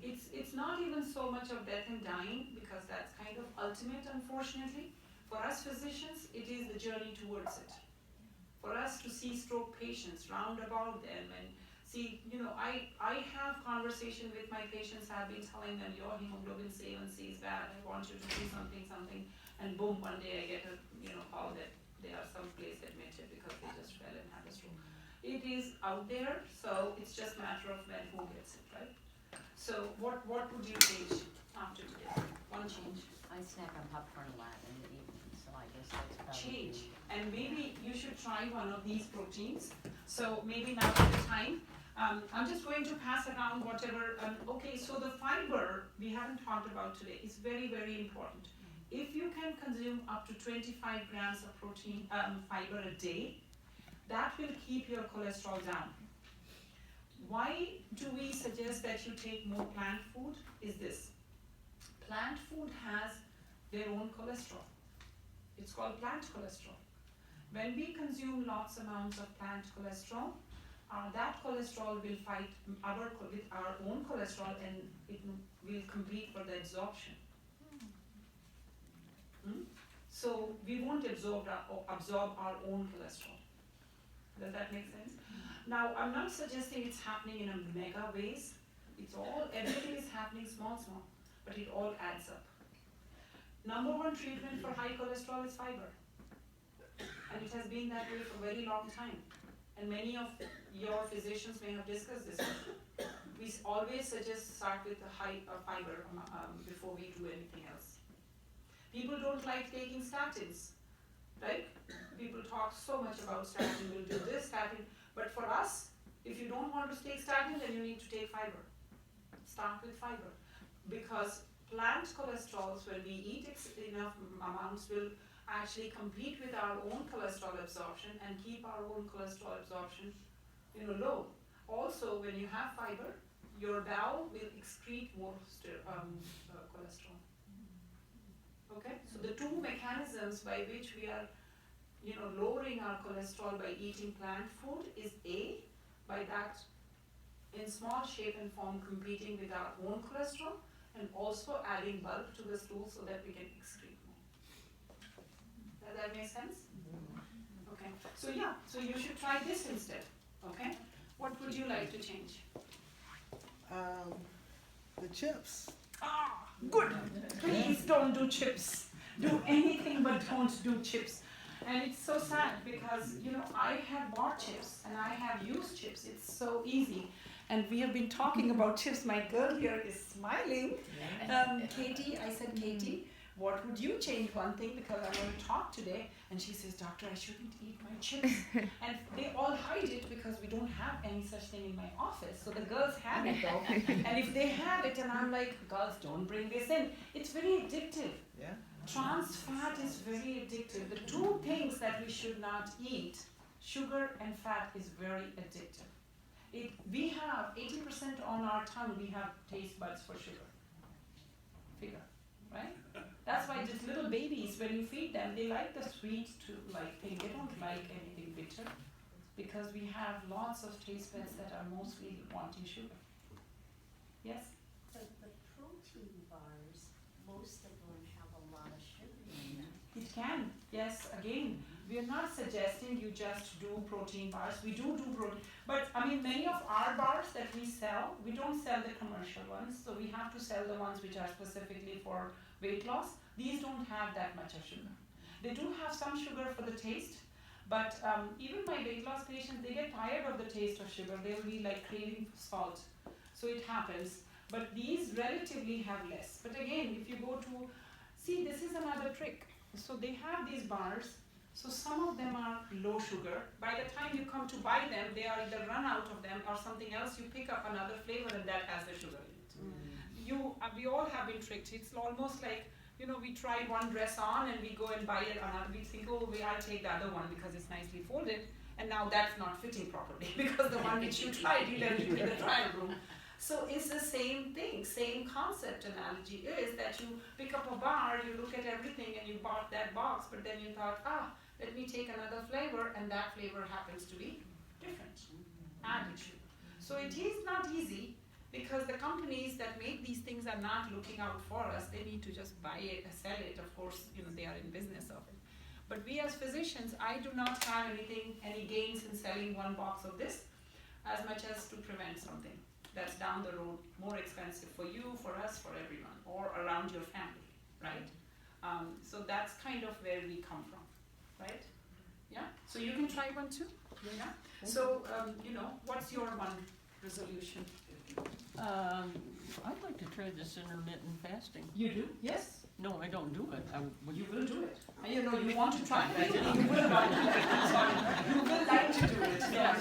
Speaker 1: It's not even so much of death and dying, because that's kind of ultimate, unfortunately. For us physicians, it is the journey towards it. For us to see stroke patients round about them and see, I have conversation with my patients. I've been telling them your hemoglobin A1C is bad. I want you to do something, and boom, one day I get a call that they are someplace admitted because they just fell and had a stroke. It is out there, so it's just a matter of when who gets it, right? So what would you change after today? One change.
Speaker 7: I snack on popcorn a lot in the evening, so I guess that's probably.
Speaker 1: Change. And maybe you should try one of these proteins. So maybe now is the time. I'm just going to pass around whatever. Okay, so the fiber we haven't talked about today is very, very important. If you can consume up to 25 grams of protein, fiber a day, that will keep your cholesterol down. Why do we suggest that you take more plant food? Is this. Plant food has their own cholesterol. It's called plant cholesterol. When we consume lots amounts of plant cholesterol, that cholesterol will fight with our own cholesterol, and it will compete for the absorption. So we won't absorb our own cholesterol. Does that make sense? Now, I'm not suggesting it's happening in a mega ways. Everything is happening small, but it all adds up. Number one treatment for high cholesterol is fiber. And it has been that way for a very long time. and many of your physicians may have discussed this. We always suggest start with a high fiber before we do anything else. People don't like taking statins, right? People talk so much about statin, we'll do this, statin, but for us, if you don't want to take statin, then you need to take fiber. Start with fiber, because plant cholesterols, when we eat enough amounts, will actually compete with our own cholesterol absorption and keep our own cholesterol absorption, low. Also, when you have fiber, your bowel will excrete more cholesterol. Okay, so the two mechanisms by which we are, lowering our cholesterol by eating plant food is A, by that in small shape and form competing with our own cholesterol, and also adding bulk to the stool so that we can excrete more. Does that make sense? Okay, so yeah, so you should try this instead, okay? What would you like to change?
Speaker 5: The chips.
Speaker 1: Ah, good. Please don't do chips. Do anything but don't do chips. And it's so sad because, I have bought chips and I have used chips. It's so easy. And we have been talking about chips. My girl here is smiling. Katie, I said, Katie, what would you change one thing, because I'm going to talk today? And she says, doctor, I shouldn't eat my chips. And they all hide it because we don't have any such thing in my office. So the girls have it though. And if they have it, and I'm like, girls, don't bring this in. It's very addictive.
Speaker 5: Yeah.
Speaker 1: Trans fat is very addictive. The two things that we should not eat, sugar and fat, is very addictive. We have 80% on our tongue, we have taste buds for sugar. Figure, right? That's why just little babies, when you feed them, they like the sweet thing. They don't like anything bitter, because we have lots of taste buds that are mostly wanting sugar. Yes?
Speaker 7: The protein bars, most of them have a lot of sugar in them.
Speaker 1: It can, yes. Again, we are not suggesting you just do protein bars. We do protein, but many of our bars that we sell, we don't sell the commercial ones, so we have to sell the ones which are specifically for weight loss. These don't have that much of sugar. They do have some sugar for the taste, but even my weight loss patients, they get tired of the taste of sugar. They will be like craving salt. So it happens. But these relatively have less. But again, if you go to, see, this is another trick. So they have these bars. So some of them are low sugar. By the time you come to buy them, they are either run out of them or something else. You pick up another flavor and that has the sugar in it. We all have been tricked. It's almost like, we tried one dress on and we go and buy it another. We think, I'll take the other one because it's nicely folded. And now that's not fitting properly because the one which you tried, you left it in the trial room. So it's the same thing, same concept. Analogy is that you pick up a bar, you look at everything and you bought that box, but then you thought, let me take another flavor, and that flavor happens to be different, added sugar. So it is not easy, because the companies that make these things are not looking out for us. They need to just buy it, sell it. Of course, they are in business of it. But we as physicians, I do not have any gains in selling one box of this, as much as to prevent something that's down the road more expensive for you, for us, for everyone, or around your family, right? So that's kind of where we come from, right? Yeah, so you can try one too, yeah? So, what's your one resolution?
Speaker 12: I'd like to try this intermittent fasting.
Speaker 1: You do? Yes.
Speaker 12: No, I don't do it.
Speaker 1: You will do it. You want to try it. You will want to do it. Sorry. You will like to do it. Yes.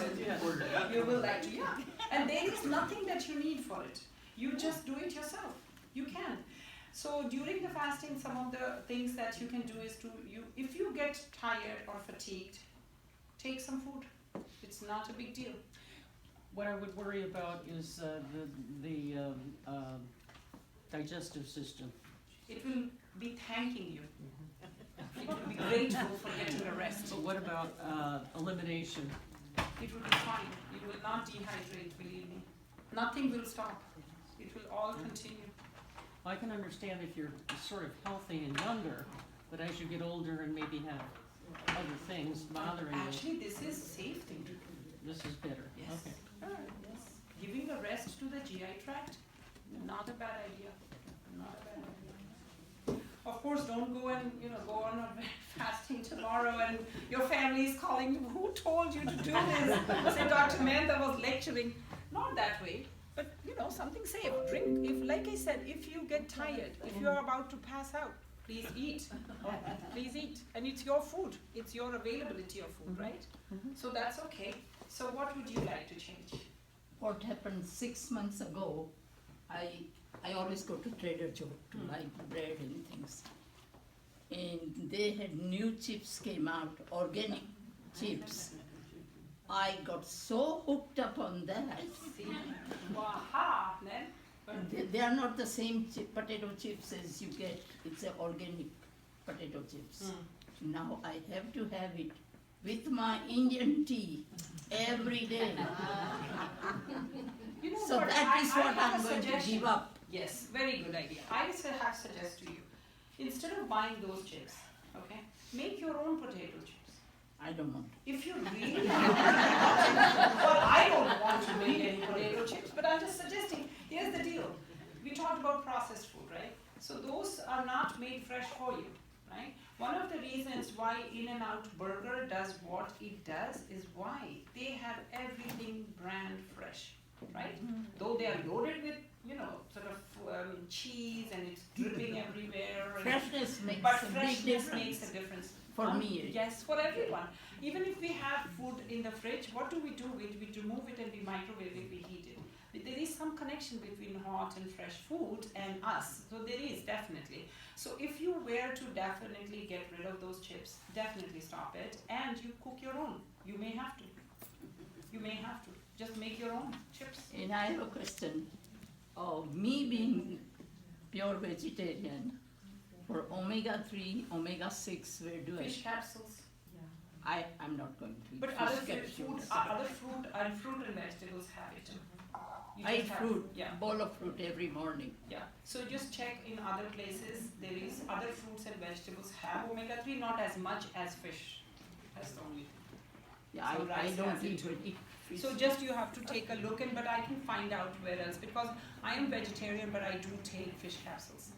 Speaker 1: You will like to, yeah. And there is nothing that you need for it. You just do it yourself. You can. So during the fasting, some of the things that you can do is if you get tired or fatigued, take some food. It's not a big deal.
Speaker 12: What I would worry about is the digestive system.
Speaker 1: It will be thanking you. It will be grateful for getting a rest.
Speaker 12: But what about elimination?
Speaker 1: It will be fine. You will not dehydrate, believe me. Nothing will stop. It will all continue.
Speaker 12: I can understand if you're sort of healthy and younger, but as you get older and maybe have other things bothering you.
Speaker 1: Actually, this is safe thing to do.
Speaker 12: This is better.
Speaker 1: Yes.
Speaker 12: Okay.
Speaker 1: Yes. Giving a rest to the GI tract, not a bad idea. Not a bad idea. Of course, don't go and, go on a fasting tomorrow and your family is calling, who told you to do this? Say, Dr. Mantha was lecturing. Not that way, but, something safe. Drink, if, like I said, if you get tired, if you're about to pass out, please eat. Please eat. And it's your food. It's your availability of food, right? So that's okay. So what would you like to change?
Speaker 13: What happened 6 months ago, I always go to Trader Joe to buy bread and things. And they had new chips came out, organic chips. I got so hooked up on that.
Speaker 1: See? Waha, then?
Speaker 13: They are not the same potato chips as you get. It's an organic potato chips. Now I have to have it with my Indian tea every day. So
Speaker 1: what?
Speaker 13: that is
Speaker 1: I
Speaker 13: what
Speaker 1: have
Speaker 13: I'm
Speaker 1: a
Speaker 13: going to
Speaker 1: suggestion.
Speaker 13: give up.
Speaker 1: Yes, very good idea. I have suggest to you, instead of buying those chips, okay, make your own potato chips.
Speaker 13: I don't want to.
Speaker 1: If you really well, I don't want to make any potato chips, but I'm just suggesting, here's the deal. We talked about processed food, right? So those are not made fresh for you, right? One of the reasons why In-N-Out Burger does what it does is why they have everything brand fresh, right? Though they are loaded with, sort of cheese and it's dripping everywhere.
Speaker 13: Freshness makes
Speaker 1: but
Speaker 13: a big
Speaker 1: freshness
Speaker 13: difference.
Speaker 1: makes a difference.
Speaker 13: For me.
Speaker 1: Yes, for everyone. Even if we have food in the fridge, what do? We remove it and we microwave it, we heat it. But there is some connection between hot and fresh food and us. So there is, definitely. So if you were to definitely get rid of those chips, definitely stop it. And you cook your own. You may have to. You may have to. Just make your own chips.
Speaker 13: And I have a question. Me being pure vegetarian, for omega-3, omega-6, where do
Speaker 1: Fish capsules.
Speaker 13: I'm not going to eat
Speaker 1: But
Speaker 13: fish
Speaker 1: other fruit
Speaker 13: capsules.
Speaker 1: and vegetables have it too. You
Speaker 13: I
Speaker 1: just
Speaker 13: eat
Speaker 1: have-
Speaker 13: fruit,
Speaker 1: Yeah.
Speaker 13: bowl of fruit every morning.
Speaker 1: Yeah, so just check in other places, there is other fruits and vegetables have omega-3, not as much as fish. That's the only thing.
Speaker 13: Yeah,
Speaker 1: So
Speaker 13: I
Speaker 1: rice
Speaker 13: don't
Speaker 1: has it
Speaker 13: eat
Speaker 1: too.
Speaker 13: really fish.
Speaker 1: So just you have to take a look but I can find out where else, because I am vegetarian but I do take fish capsules.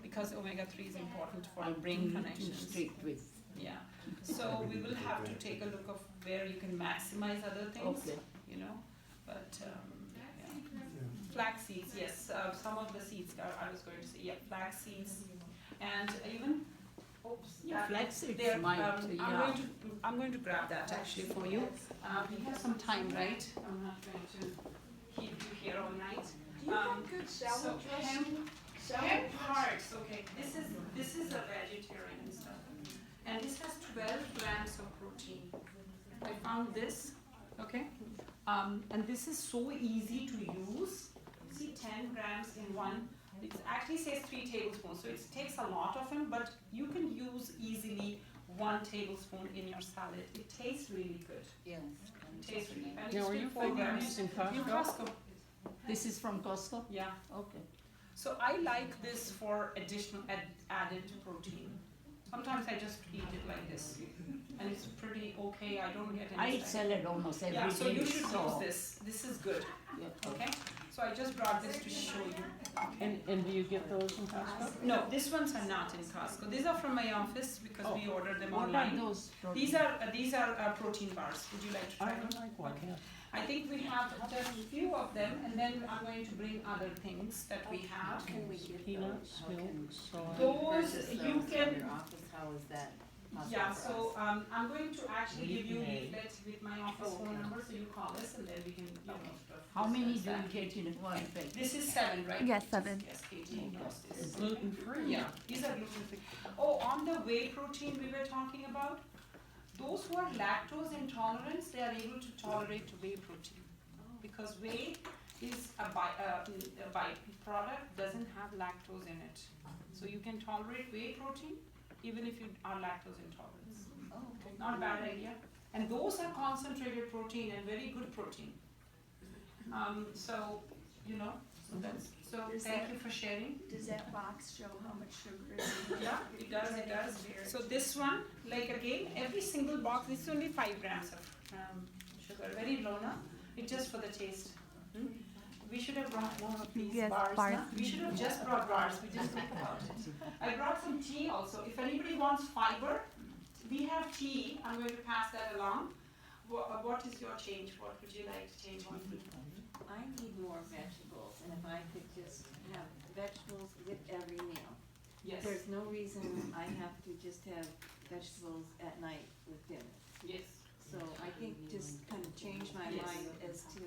Speaker 1: Because omega-3 is important for
Speaker 13: I'm
Speaker 1: brain
Speaker 13: being too
Speaker 1: connections.
Speaker 13: strict with.
Speaker 1: Yeah, so we will have to take a look of where you can maximize other things,
Speaker 13: Okay.
Speaker 1: but yeah. Flax seeds, yes, some of the seeds I was going to say, yeah, flax seeds, and even,
Speaker 13: Yeah, flax seeds
Speaker 1: there,
Speaker 13: might,
Speaker 1: I'm going to grab that actually for you. We have some time, right? I'm not going to keep you here all night.
Speaker 2: Do you have good salad
Speaker 1: So
Speaker 2: dressing?
Speaker 1: hemp hearts, okay, this is a vegetarian stuff, and this has 12 grams of protein. I found this, okay, and this is so easy to use. See, 10 grams in one. It actually says 3 tablespoons, so it takes a lot of them, but you can use easily 1 tablespoon in your salad. It tastes really good.
Speaker 10: Yes.
Speaker 1: It tastes really good. And
Speaker 12: Now,
Speaker 1: it's
Speaker 12: are you
Speaker 1: 4
Speaker 12: finding
Speaker 1: grams.
Speaker 12: these in
Speaker 1: In
Speaker 12: Costco?
Speaker 1: Costco,
Speaker 13: This is from Costco?
Speaker 1: yeah.
Speaker 13: Okay.
Speaker 1: So I like this for additional added protein. Sometimes I just eat it like this, and it's pretty okay. I don't get
Speaker 13: I
Speaker 1: any.
Speaker 13: eat salad almost every day.
Speaker 1: Yeah, so you should
Speaker 13: so-
Speaker 1: use this. This is good.
Speaker 13: Yeah.
Speaker 1: Okay. So I just brought this to show you.
Speaker 12: And do you get those in Costco?
Speaker 1: No, these ones are not in Costco. These are from my office because we ordered them
Speaker 13: What are
Speaker 1: online.
Speaker 13: those?
Speaker 1: These are protein bars. Would you like to try
Speaker 12: I
Speaker 1: them?
Speaker 12: would like one,
Speaker 1: Okay.
Speaker 12: yeah.
Speaker 1: I think we have just a few of them, and then I'm going to bring other things that we have.
Speaker 10: Can we get
Speaker 12: Peanuts, milk, soy.
Speaker 1: Those you can.
Speaker 10: your office, how is that?
Speaker 1: Yeah, so I'm going to actually give you leaflets with my office phone number, so you call us and then we can,
Speaker 13: How many do
Speaker 1: discuss
Speaker 13: you
Speaker 1: that.
Speaker 13: get in one pack?
Speaker 1: This is 7, right?
Speaker 8: Yes, 7.
Speaker 1: Yes, Katie knows this.
Speaker 12: Gluten-free.
Speaker 1: Yeah, these are gluten-free. Oh, on the whey protein we were talking about, those who are lactose intolerant, they are able to tolerate whey protein. Because whey is a byproduct, doesn't have lactose in it. So you can tolerate whey protein even if you are lactose intolerant.
Speaker 10: Oh, okay.
Speaker 1: Not a bad idea. And those are concentrated protein and very good protein. So thank you for sharing.
Speaker 11: Does that box show how much sugar is in it?
Speaker 1: Yeah, it does, it does. So this one, like again, every single box, this is only 5 grams of sugar, very low now. It's just for the taste. We should have brought more of these
Speaker 14: Yes,
Speaker 1: bars.
Speaker 14: bars.
Speaker 1: Huh? We should have just brought bars. We didn't think about it. I brought some tea also. If anybody wants fiber, we have tea. I'm going to pass that along. What is your change? What would you like to change on?
Speaker 7: I need more vegetables, and if I could just have vegetables with every meal.
Speaker 1: Yes.
Speaker 7: There's no reason I have to just have vegetables at night with dinner.
Speaker 1: Yes.
Speaker 7: So I think just kind of change my
Speaker 1: Yes.
Speaker 7: mind as to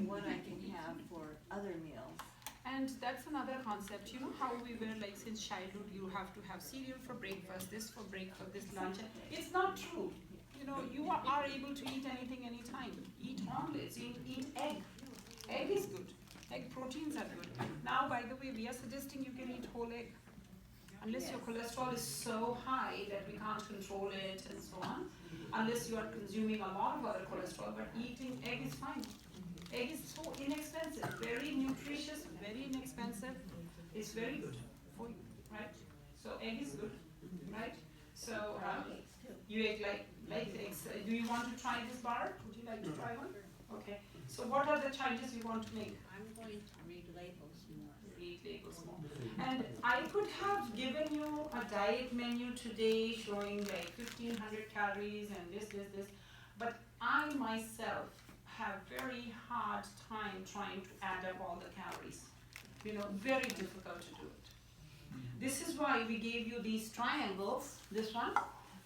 Speaker 7: what I can have for other meals.
Speaker 15: And that's another concept, you know how we were like since childhood, you have to have cereal for breakfast, this for breakfast, this lunch.
Speaker 1: It's not true.
Speaker 15: You know, you are able to eat anything anytime.
Speaker 1: Eat omelets, eat egg.
Speaker 15: Egg is good. Egg proteins are good. Now, by the way, we are suggesting you can eat whole egg.
Speaker 1: Unless your cholesterol is so high that we can't control it and so on. Unless you are consuming a lot of other cholesterol, but eating egg is fine. Egg is so inexpensive, very nutritious, very inexpensive. It's very good for you, right? So egg is good, right? So you ate like eggs. Do you want to try this bar? Would you like to try one? Okay. So what are the changes you want to make?
Speaker 7: I'm going to read labels more.
Speaker 1: Read labels more. And I could have given you a diet menu today showing like 1500 calories and this, but I myself have very hard time trying to add up all the calories. You know, very difficult to do it. This is why we gave you these triangles, this one.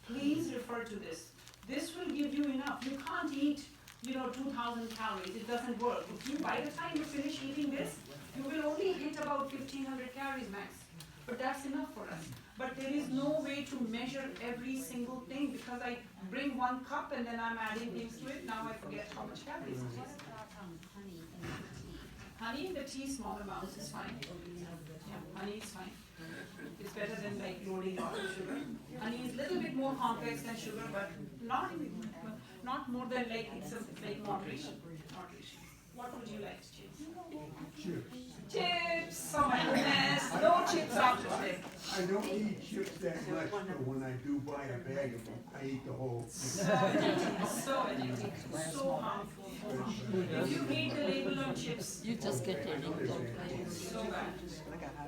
Speaker 1: Please refer to this. This will give you enough. You can't eat, 2000 calories. It doesn't work. By the time you finish eating this, you will only hit about 1500 calories max. But that's enough for us. But there is no way to measure every single thing because I bring 1 cup and then I'm adding things to it. Now I forget how much calories it is. Honey in the tea, small amounts is fine. Yeah, honey is fine. It's better than like loading lot of sugar. Honey is a little bit more complex than sugar, but not more than like it's like moderation. What would you like to choose? Chips! Oh my goodness! No chips after today.
Speaker 16: I don't eat chips that much, but when I do buy a bag of them, I eat the whole.
Speaker 1: So addicting, so harmful. If you read the label on chips,
Speaker 13: You just get addicted.
Speaker 1: it's so bad.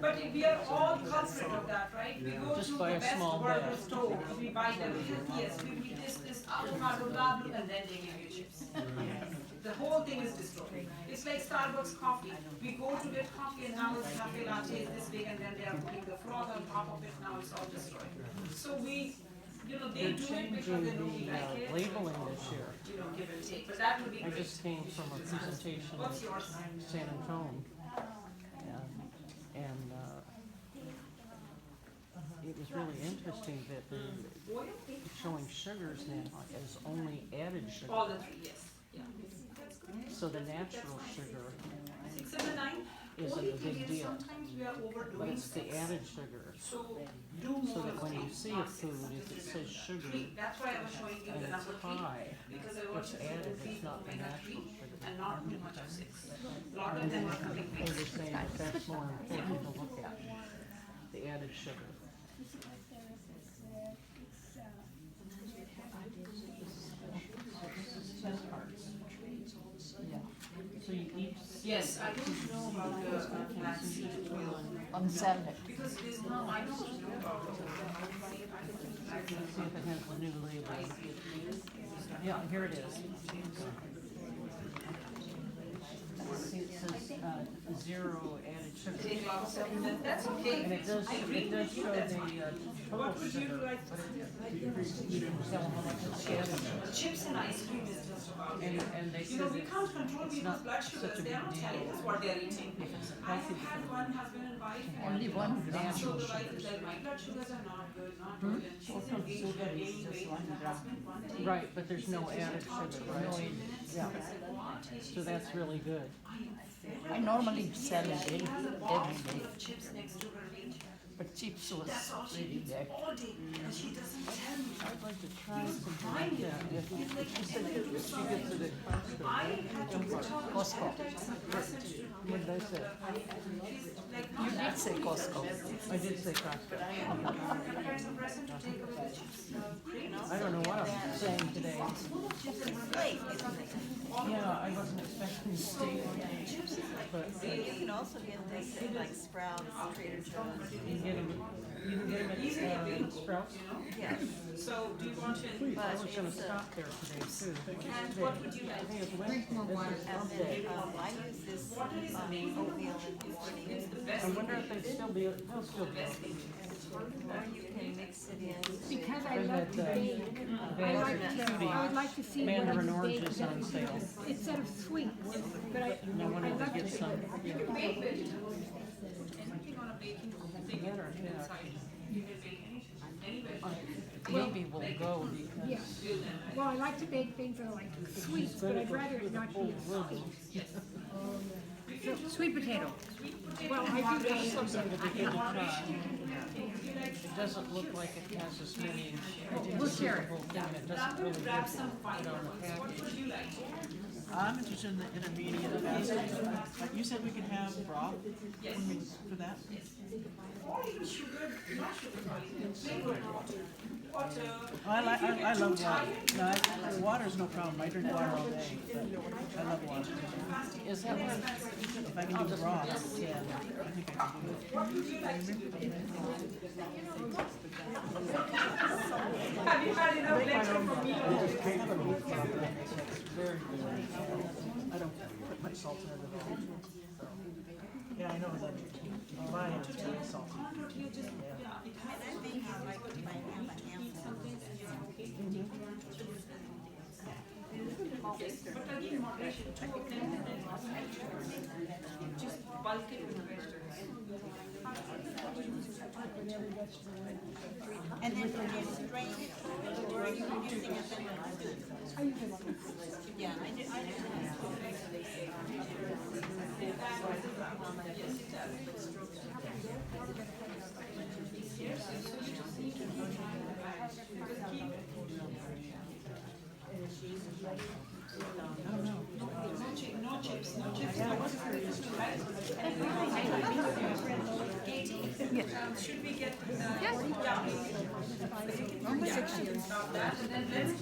Speaker 1: But we are all culprit of that, right? We go
Speaker 12: Just
Speaker 1: to
Speaker 12: buy
Speaker 1: the
Speaker 12: a
Speaker 1: best
Speaker 12: small
Speaker 1: burger
Speaker 12: bag.
Speaker 1: store, we buy the healthiest, we eat this avocado, blah, blah, and then they give you chips. The whole thing is destroyed. It's like Starbucks coffee. We go to get coffee and now it's cafe latte is this big and then they are putting the froth on top of it, now it's all destroyed. So we, they
Speaker 12: They're
Speaker 1: do it
Speaker 12: changing
Speaker 1: because they know we
Speaker 12: the
Speaker 1: like it.
Speaker 12: labeling this year.
Speaker 1: Give and take, but that would be
Speaker 12: I
Speaker 1: great.
Speaker 12: just came from a presentation
Speaker 1: What's
Speaker 12: in
Speaker 1: yours?
Speaker 12: San Antonio. And it was really interesting that they're showing sugars now as only added sugar.
Speaker 1: All the three, yes. Yeah.
Speaker 12: So the natural sugar
Speaker 1: 6 and the 9.
Speaker 12: isn't
Speaker 1: Only
Speaker 12: a
Speaker 1: thing
Speaker 12: big
Speaker 1: is
Speaker 12: deal.
Speaker 1: sometimes we are
Speaker 12: But
Speaker 1: overdoing
Speaker 12: it's the
Speaker 1: things.
Speaker 12: added sugar.
Speaker 1: So do
Speaker 12: So
Speaker 1: more
Speaker 12: that
Speaker 1: of
Speaker 12: when you
Speaker 1: things,
Speaker 12: see a
Speaker 1: not 6.
Speaker 12: food, if it says sugar
Speaker 1: That's why I was showing you
Speaker 12: and
Speaker 1: the
Speaker 12: it's
Speaker 1: number 3.
Speaker 12: high,
Speaker 1: Because I want
Speaker 12: it's
Speaker 1: you to
Speaker 12: added,
Speaker 1: increase
Speaker 12: it's
Speaker 1: the
Speaker 12: not the
Speaker 1: omega 3
Speaker 12: natural sugar.
Speaker 1: and not too much of 6. A lot of
Speaker 12: And
Speaker 1: them
Speaker 12: then
Speaker 1: are coming
Speaker 12: they were
Speaker 1: mixed.
Speaker 12: saying that that's more important to look at, the added sugar. Yeah. So you eat.
Speaker 1: Yes, I don't know about the flaxseed oil.
Speaker 13: On salad.
Speaker 1: Because there's no, I don't know about the flaxseed.
Speaker 12: Let's see if it has the new label. Yeah, here it is. See, it says, 0 added sugar.
Speaker 1: That's okay.
Speaker 12: And it does show the, total sugar, but it doesn't tell how much is added.
Speaker 1: Chips and ice cream is just about it.
Speaker 12: And they
Speaker 1: You know,
Speaker 12: said
Speaker 1: we
Speaker 12: it's
Speaker 1: can't control
Speaker 12: it's
Speaker 1: people's
Speaker 12: not
Speaker 1: blood
Speaker 12: such
Speaker 1: sugars.
Speaker 12: a
Speaker 1: They're
Speaker 12: big
Speaker 1: not telling
Speaker 12: deal.
Speaker 1: us what they're eating.
Speaker 12: If it's a
Speaker 1: I have
Speaker 12: healthy
Speaker 1: had
Speaker 12: food.
Speaker 1: one husband and wife.
Speaker 13: Only one
Speaker 1: So
Speaker 12: natural
Speaker 1: the wife
Speaker 12: sugar.
Speaker 1: is like, my blood sugars are not good, not good. And she's engaged in gaining weight. And the husband one day.
Speaker 12: Right, but there's no added sugar, right? Yeah. So that's really good.
Speaker 13: I normally eat salad every day,
Speaker 1: Chips next to her meat.
Speaker 13: but chips was
Speaker 1: That's all she
Speaker 13: really
Speaker 1: eats
Speaker 13: bad.
Speaker 1: all day. And she doesn't tell me.
Speaker 12: I'd like to try something like that. She said that she gets it at Costco.
Speaker 1: I had to put her on
Speaker 13: Costco.
Speaker 1: antidepressant to
Speaker 12: What did I say?
Speaker 13: You did say Costco.
Speaker 12: I did say Costco.
Speaker 1: antidepressant to take away the chips.
Speaker 12: I don't know what I'm saying today. Yeah, I wasn't expecting to stay on age, but
Speaker 4: You can also get things at like Sprouts, Trader Joe's.
Speaker 12: you can get them at Sprouts.
Speaker 4: Yes.
Speaker 1: So do you want to?
Speaker 12: I was gonna stop there today too.
Speaker 1: And what would you like?
Speaker 12: Drink more water.
Speaker 4: And then, I use this, oatmeal and pudding.
Speaker 1: It's the best.
Speaker 12: I wonder if they'll still be open.
Speaker 4: Or you can mix it in.
Speaker 8: Because I
Speaker 12: There's
Speaker 8: love to
Speaker 12: that,
Speaker 8: bake. I would like to see what
Speaker 12: Mandarin
Speaker 8: I
Speaker 12: oranges
Speaker 8: bake
Speaker 12: on sale.
Speaker 8: instead of sweets, but I
Speaker 12: And I wanted to
Speaker 8: love
Speaker 12: get
Speaker 8: to
Speaker 12: some,
Speaker 8: bake.
Speaker 12: yeah.
Speaker 15: Bake vegetables. Anything on a baking thing
Speaker 12: Better, yeah.
Speaker 15: inside.
Speaker 1: You can bake any vegetable.
Speaker 12: Maybe we'll go
Speaker 8: Yeah.
Speaker 12: because.
Speaker 8: Well, I like to bake things that are like sweets, but I'd rather it not be a sweet. So, sweet potato. Well, I do
Speaker 12: There's
Speaker 8: that.
Speaker 12: something to begin to try. It doesn't look like it has as many.
Speaker 8: We'll share it.
Speaker 12: Whole thing, it doesn't really get it on the package.
Speaker 14: I'm interested in the intermediate fasting. You said we could have broth for that?
Speaker 1: Or even sugar, not sugar, flavored water. Water.
Speaker 14: I love water. No, water's no problem. I drink water all day, but I love water.
Speaker 12: Is that one?
Speaker 14: If I can do broth, yeah, I think I can do it.
Speaker 1: What would you like to do? Have you had enough lecture from me?
Speaker 14: Very good. I don't put much salt in it at all. Yeah, I know that you buy it, it's very salty.
Speaker 1: But again, moderation, 2 of them, just bulk it with vegetables.
Speaker 4: And then when you strain it, or are you using it then it's good? Yeah, I do.
Speaker 1: No chips. Should we get,
Speaker 8: Yes.
Speaker 1: almost 6 years. Stop that, and then let's